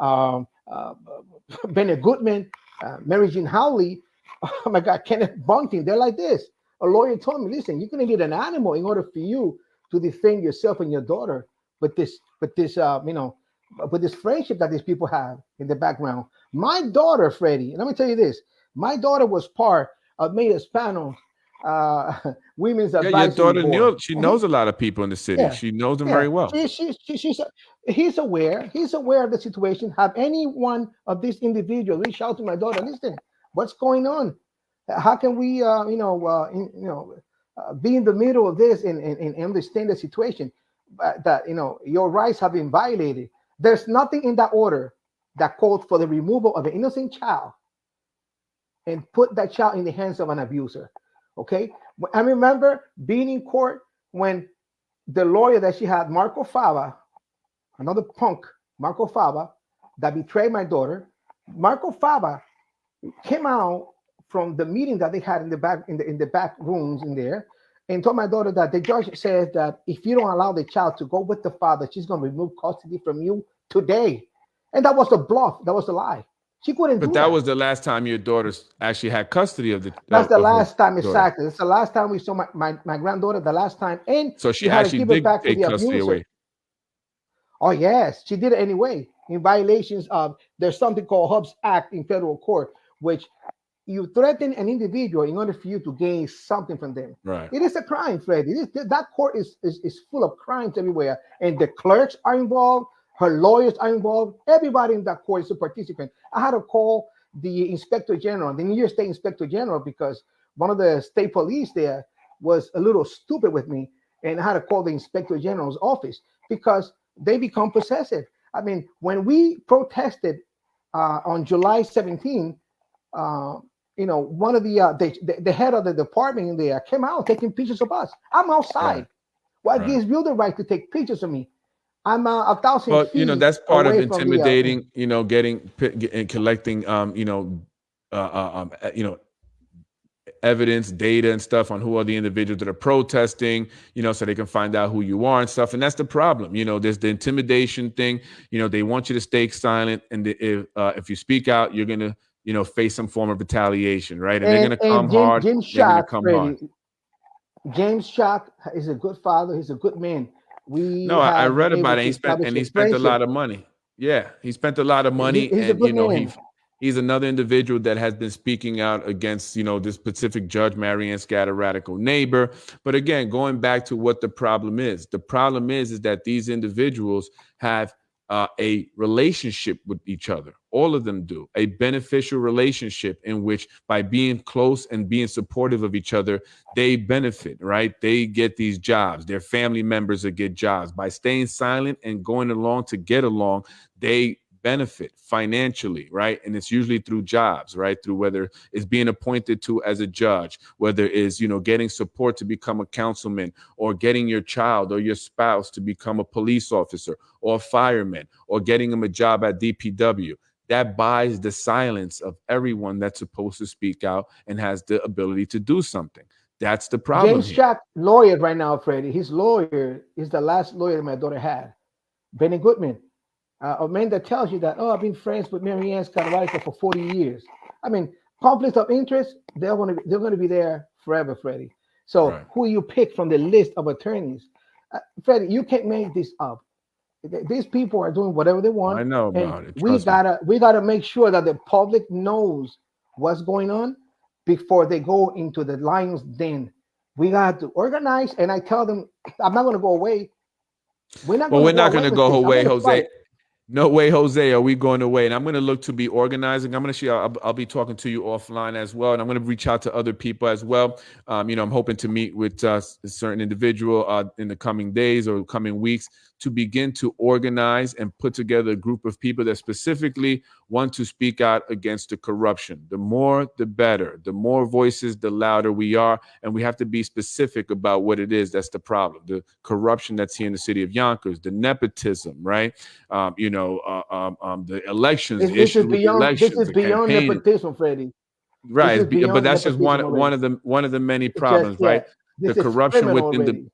um, uh, Bennett Goodman, Mary Jean Howley. Oh my God, Kenneth Bunting. They're like this. A lawyer told me, listen, you're gonna need an animal in order for you to defend yourself and your daughter. But this friendship that these people have in the background. My daughter, Freddie, let me tell you this. My daughter was part of Mayor's panel, uh, Women's Yeah, your Advisory daughter Board. knew. She knows a lot of people in the city. Yeah, She knows them yeah. very well. He's aware. He's aware of the situation. Have any one of these individuals reach out to my daughter? Listen, what's going on? How can we, be in the middle of this and understand the situation? That your rights have been violated. There's nothing in that order that called for the removal of an innocent child and put that child in the hands of an abuser. Okay, I remember being in court when the lawyer that she had, Marco Fava, another punk, Marco Fava, that betrayed my daughter. Marco Fava came out from the meeting that they had in the back rooms in there, and told my daughter that the judge says that if you don't allow the child to go with the father, she's going to remove custody from you today. And that was a bluff. That was a lie. She couldn't But do that that. was the last time your daughter actually had custody of the That's the of her last time, daughter. exactly. It's the last time we saw my granddaughter, the last time. And So we she had to actually give it did back to take the custody abuser. away. Oh, yes, she did it anyway. In violations of, there's something called Hobbs Act in federal court, which you threaten an individual in order for you to gain something from them. Right. It is a crime, Fred. That court is full of crimes everywhere. And the clerks are involved, her lawyers are involved, everybody in that court is a participant. I had to call the inspector general, the New York State Inspector General, because one of the state police there was a little stupid with me. And I had to call the inspector general's office because they become possessive. I mean, when we protested on July 17, uh, one of the head of the department in there came out taking pictures of us. I'm Right. outside. What Right. gives you the right to take pictures of me? I'm 1,000 Well, feet that's part of away from the. intimidating, and collecting, evidence, data, and stuff on who are the individuals that are protesting, so they can find out who you are and stuff. And that's the problem. There's the intimidation thing. They want you to stay silent, and if you speak out, you're gonna, face some form of retaliation, right? And they're gonna come And Jim hard. Jim They're gonna Shock, come hard. Freddie. James Shock is a good father. He's a good man. We No, I have been read able about it. to establish He a spent a friendship. lot of money. Yeah, he spent a lot of money, He's a and good man. he's another individual that has been speaking out against this specific judge, Marianne Scatter, radical neighbor. But again, going back to what the problem is that these individuals have a relationship with each other. All of them do, a beneficial relationship in which, by being close and being supportive of each other, they benefit, right? They get these jobs. Their family members that get jobs. By staying silent and going along to get along, they benefit financially, right? And it's usually through jobs, right? Through whether it's being appointed to as a judge, whether it's, getting support to become a councilman, or getting your child or your spouse to become a police officer or a fireman, or getting them a job at DPW. That buys the silence of everyone that's supposed to speak out and has the ability to do something. That's the problem James here. Shock, lawyer right now, Freddie. His lawyer is the last lawyer my daughter had, Benny Goodman. A man that tells you that, oh, I've been friends with Mary Ann Scarabica for 40 years. I mean, conflict of interest, they're going to be there forever, Freddie. So Right. who you pick from the list of attorneys? Freddie, you can't make this up. These people are doing whatever they I want, know and about it. we Trust me. gotta make sure that the public knows what's going on before they go into the lion's den. We got to organize, and I tell them, I'm not going to go away. We're not Well, going to we're go not going away to with go this. I'm away, going to Jose. fight. No way, Jose, are we going away? And I'm going to look to be organizing. I'm going to see. I'll be talking to you offline as well, and I'm going to reach out to other people as well. I'm hoping to meet with a certain individual in the coming days or coming weeks to begin to organize and put together a group of people that specifically want to speak out against the corruption. The more, the better. The more voices, the louder we are, and we have to be specific about what it is that's the problem. The corruption that's here in the city of Yonkers, the nepotism, right? The elections, the This issues is with the beyond. This elections, is the beyond campaign, nepotism, Freddie. This right? is But beyond that's just one nepotism already. one of the many It's just, problems, yeah. right? The This is corruption criminal within already.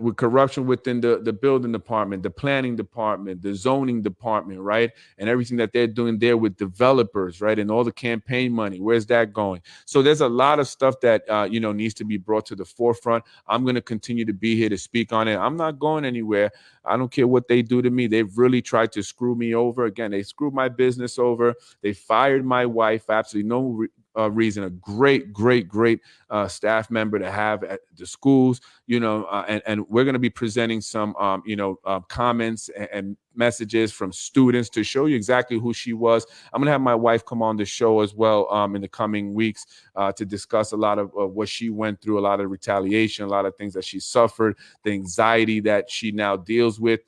with corruption within the building department, the planning department, the zoning department, right? And everything that they're doing there with developers, right? And all the campaign money, where's that going? So there's a lot of stuff that needs to be brought to the forefront. I'm going to continue to be here to speak on it. I'm not going anywhere. I don't care what they do to me. They've really tried to screw me over. Again, they screwed my business over. They fired my wife. Absolutely no reason. A great, great, great staff member to have at the schools, and we're going to be presenting some, comments and messages from students to show you exactly who she was. I'm going to have my wife come on the show as well in the coming weeks to discuss a lot of what she went through, a lot of retaliation, a lot of things that she suffered, the anxiety that she now deals with.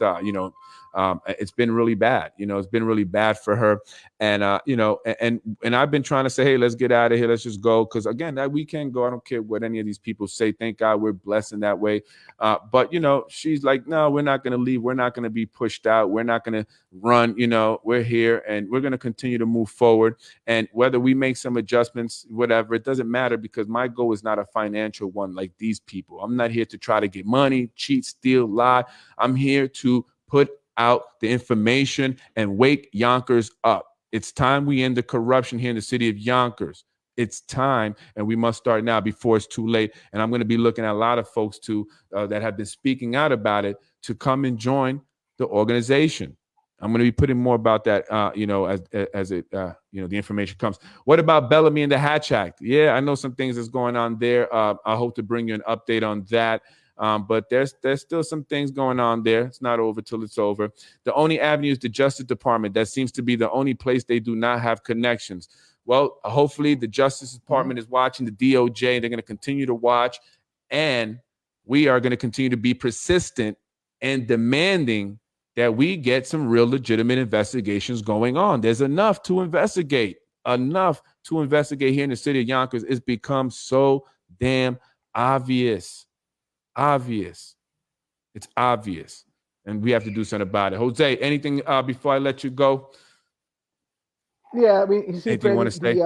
It's been really bad. It's been really bad for her. And and I've been trying to say, hey, let's get out of here. Let's just go. Because again, that we can go. I don't care what any of these people say. Thank God we're blessed in that way. But she's like, no, we're not going to leave. We're not going to be pushed out. We're not going to run. We're here and we're going to continue to move forward. And whether we make some adjustments, whatever, it doesn't matter because my goal is not a financial one like these people. I'm not here to try to get money, cheat, steal, lie. I'm here to put out the information and wake Yonkers up. It's time we end the corruption here in the city of Yonkers. It's time, and we must start now before it's too late. And I'm going to be looking at a lot of folks too that have been speaking out about it to come and join the organization. I'm going to be putting more about that, as it, the information comes. What about Bellamy and the Hatch Act? Yeah, I know some things that's going on there. I hope to bring you an update on that. But there's still some things going on there. It's not over till it's over. The only avenue is the Justice Department. That seems to be the only place they do not have connections. Well, hopefully the Justice Department is watching, the DOJ, and they're going to continue to watch. And we are going to continue to be persistent and demanding that we get some real legitimate investigations going on. There's enough to investigate here in the city of Yonkers. It's become so damn obvious. It's obvious, and we have to do something about it. Jose, anything before I let you go? Yeah, I mean, you see, Anything you want to say?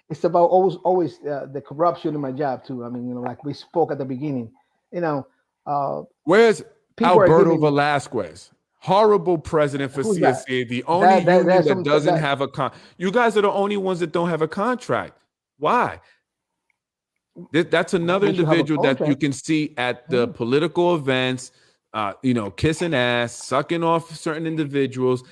It's about always the corruption in my job too. I mean, like we spoke at the beginning. Where's people are Alberto giving, Velasquez? Horrible president for who's CSCA, that? the only union that doesn't that, have a You guys are the only ones that don't have a contract. Why? That's another they should have a individual that you contract. can see at the political events, kissing ass, sucking off certain individuals,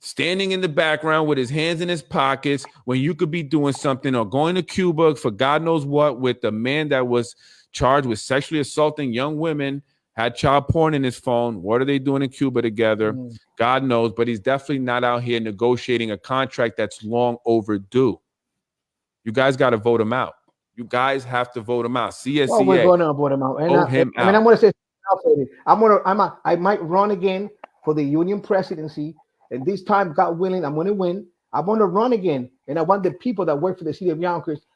standing in the background with his hands in his pockets when you could be doing something, or going to Cuba for God knows what with the man that was charged with sexually assaulting young women, had child porn in his phone. What are they doing in Cuba together? God knows, but he's definitely not out here negotiating a contract that's long overdue. You guys got to vote him out. You guys have to vote him out. CSCA. Well, we're going to vote him out. And vote him out. I mean, I'm going to say, I might run again for the union presidency. And this time, God willing, I'm going to win. I want to run again. And I want the people that work for the city of Yonkers,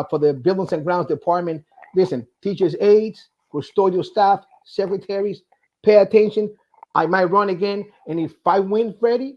for the Buildings and Grounds Department, listen, teachers' aides, custodial staff, secretaries, pay attention. I might run again. And if I win, Freddie,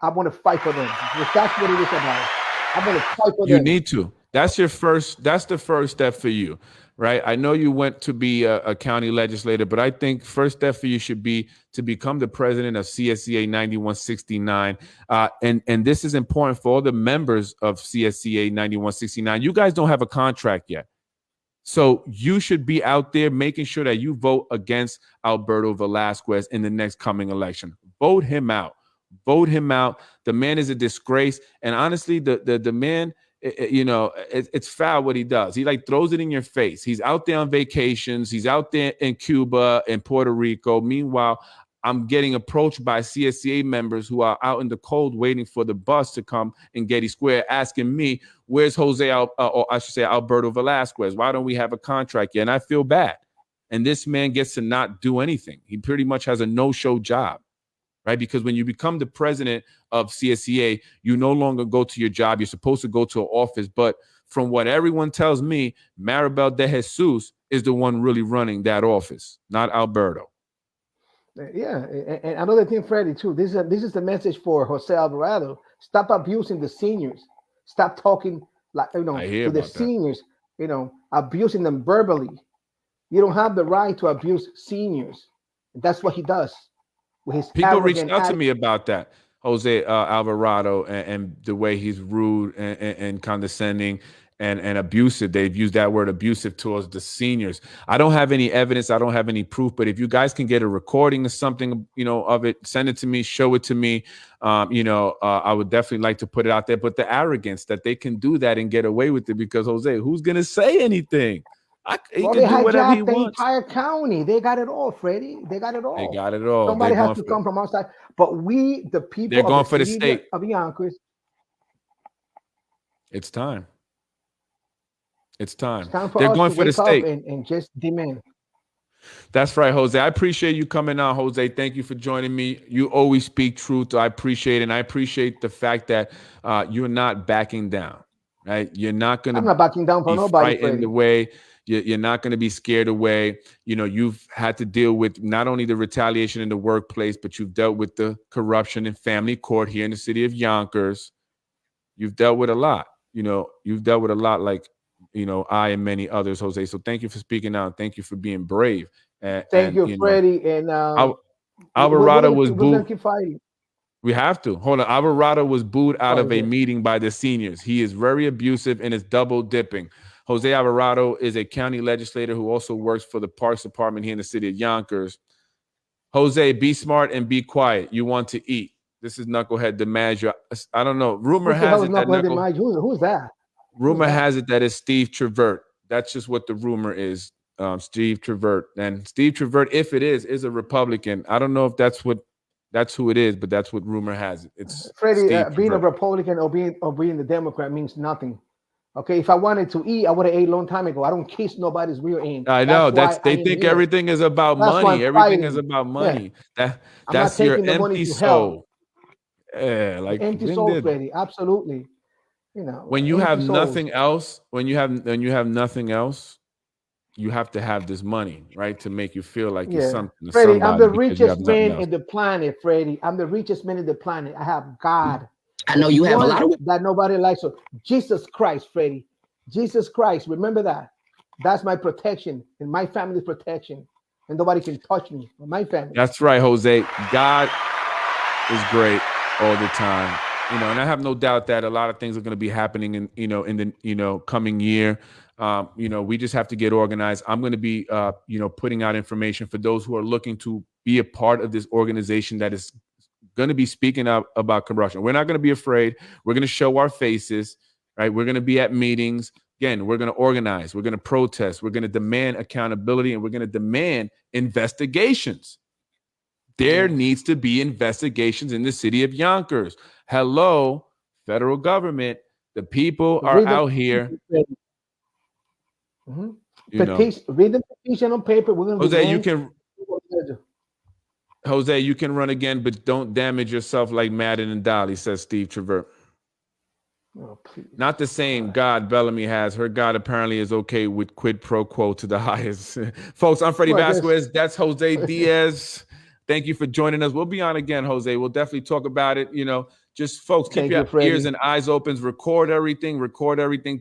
I want to fight for them. Because that's what it is about. I'm going to fight for them. You need to. That's the first step for you, right? I know you went to be a county legislator, but I think first step for you should be to become the president of CSCA 9169. And this is important for all the members of CSCA 9169. You guys don't have a contract yet. So you should be out there making sure that you vote against Alberto Velasquez in the next coming election. Vote him out. Vote him out. The man is a disgrace. And honestly, the man, it's foul what he does. He like throws it in your face. He's out there on vacations. He's out there in Cuba and Puerto Rico. Meanwhile, I'm getting approached by CSCA members who are out in the cold waiting for the bus to come in Getty Square, asking me, where's Alberto Velasquez? Why don't we have a contract yet? And I feel bad. And this man gets to not do anything. He pretty much has a no-show job. Right? Because when you become the president of CSCA, you no longer go to your job. You're supposed to go to an office. But from what everyone tells me, Maribel De Jesus is the one really running that office, not Alberto. Yeah, and another thing, Freddie, too. This is the message for Jose Alvarado. Stop abusing the seniors. Stop talking like to the seniors. Abusing them verbally. You don't have the right to abuse seniors. That's what he does. People reached out to me about that, Jose Alvarado, and the way he's rude and condescending and abusive. They've used that word abusive towards the seniors. I don't have any evidence. I don't have any proof. But if you guys can get a recording or something, of it, send it to me, show it to me. I would definitely like to put it out there. But the arrogance that they can do that and get away with it, because Jose, who's going to say anything? He can do whatever he wants. The entire county, they got it all, Freddie. They got it all. They got it all. Somebody has to come from outside. But we, the people, they're going for the state of Yonkers. It's time. It's time. It's time for they're us going to for the state and just demand. That's right, Jose. I appreciate you coming on, Jose. Thank you for joining me. You always speak truth. I appreciate it. And I appreciate the fact that you're not backing down. Right? You're not going to. I'm not backing down for nobody. In the way. You're not going to be scared away. You've had to deal with not only the retaliation in the workplace, but you've dealt with the corruption in family court here in the city of Yonkers. You've dealt with a lot. You've dealt with a lot like, I and many others, Jose. So thank you for speaking out. Thank you for being brave. Thank you, Freddie. And Alvarado was booed. We're going to keep fighting. We have to. Hold on. Alvarado was booed out of a yeah. meeting by the seniors. He is very abusive and is double dipping. Jose Alvarado is a county legislator who also works for the Parks Department here in the city of Yonkers. Jose, be smart and be quiet. You want to eat. This is Knucklehead DiMaggio. I don't know. Rumor has it that Who's that? Rumor has it that it's Steve Trevert. That's just what the rumor is. Steve Trevert. And Steve Trevert, if it is a Republican. I don't know if that's who it is, but that's what rumor has it. It's Freddie. Being a Republican or being the Democrat means nothing. Okay, if I wanted to eat, I would have ate a long time ago. I don't kiss nobody's rear end. I know they think everything is about money. Everything is about money. Yeah. That's your empty soul. Yeah, like empty soul, Freddie. Absolutely. You know, when you have nothing else, when you have nothing else, you have to have this money, right, to make you feel like you're something. Freddie, I'm the richest man in the planet, Freddie. I'm the richest man in the planet. I have God. I know you have a lot of that nobody likes. So Jesus Christ, Freddie. Jesus Christ. Remember that. That's my protection and my family's protection. And nobody can touch me or my family. That's right, Jose. God is great all the time. You know, and I have no doubt that a lot of things are going to be happening in the coming year. We just have to get organized. I'm going to be putting out information for those who are looking to be a part of this organization that is going to be speaking up about corruption. We're not going to be afraid. We're going to show our faces, right? We're going to be at meetings. Again, we're going to organize. We're going to protest. We're going to demand accountability, and we're going to demand investigations. There needs to be investigations in the city of Yonkers. Hello, federal government. The people are out here. Read the petition on paper. We're going to Jose, you can run again, but don't damage yourself like Madden and Dolly, says Steve Trevert. Oh, please. Not the same God Bellamy has. Her God apparently is okay with quid pro quo to the highest. Folks, I'm Freddie Vasquez. That's Jose Diaz. Thank you for joining us. We'll be on again, Jose. We'll definitely talk about it. Just folks, keep your ears and eyes open. Record everything.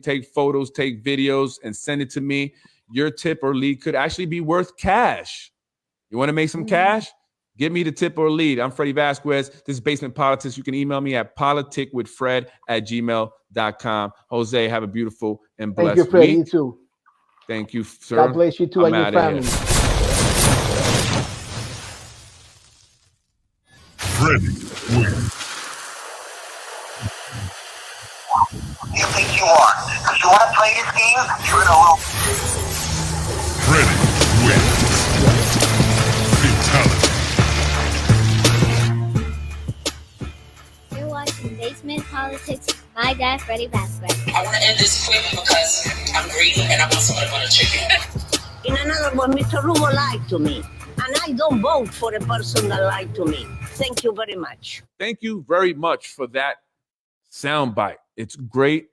Take photos, take videos, and send it to me. Your tip or lead could actually be worth cash. You want to make some cash? Give me the tip or lead. I'm Freddie Vasquez. This is Basement Politics. You can email me at politicwithfred@gmail.com. Jose, have a beautiful and blessed week. Thank you, Freddie. You too. Thank you, sir. God bless you too and your family. Freddie wins. You think you are? Because you want to play this game? You're in a room. Freddie wins. Fatality. Basement Politics, my guy, Freddie Vasquez. I want to end this quick because I'm greedy and I want somebody want a chicken. In another one, Mr. Rubo lied to me, and I don't vote for a person that lied to me. Thank you very much. Thank you very much for that soundbite. It's great.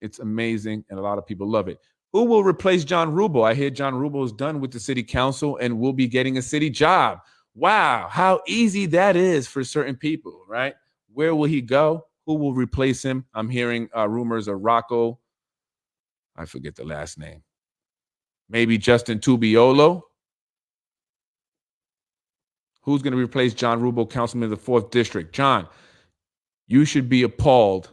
It's amazing. And a lot of people love it. Who will replace John Rubo? I hear John Rubo is done with the city council and will be getting a city job. Wow. How easy that is for certain people, right? Where will he go? Who will replace him? I'm hearing rumors of Rocco. I forget the last name. Maybe Justin Tubiolo. Who's going to replace John Rubo, councilman of the 4th District? John, you should be appalled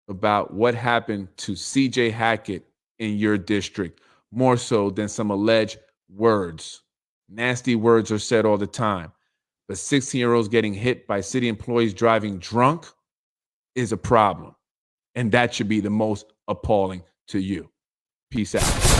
about what happened to C.J. Hackett in your district, more so than some alleged words. Nasty words are said all the time. But 16-year-olds getting hit by city employees driving drunk is a problem. And that should be the most appalling to you. Peace out.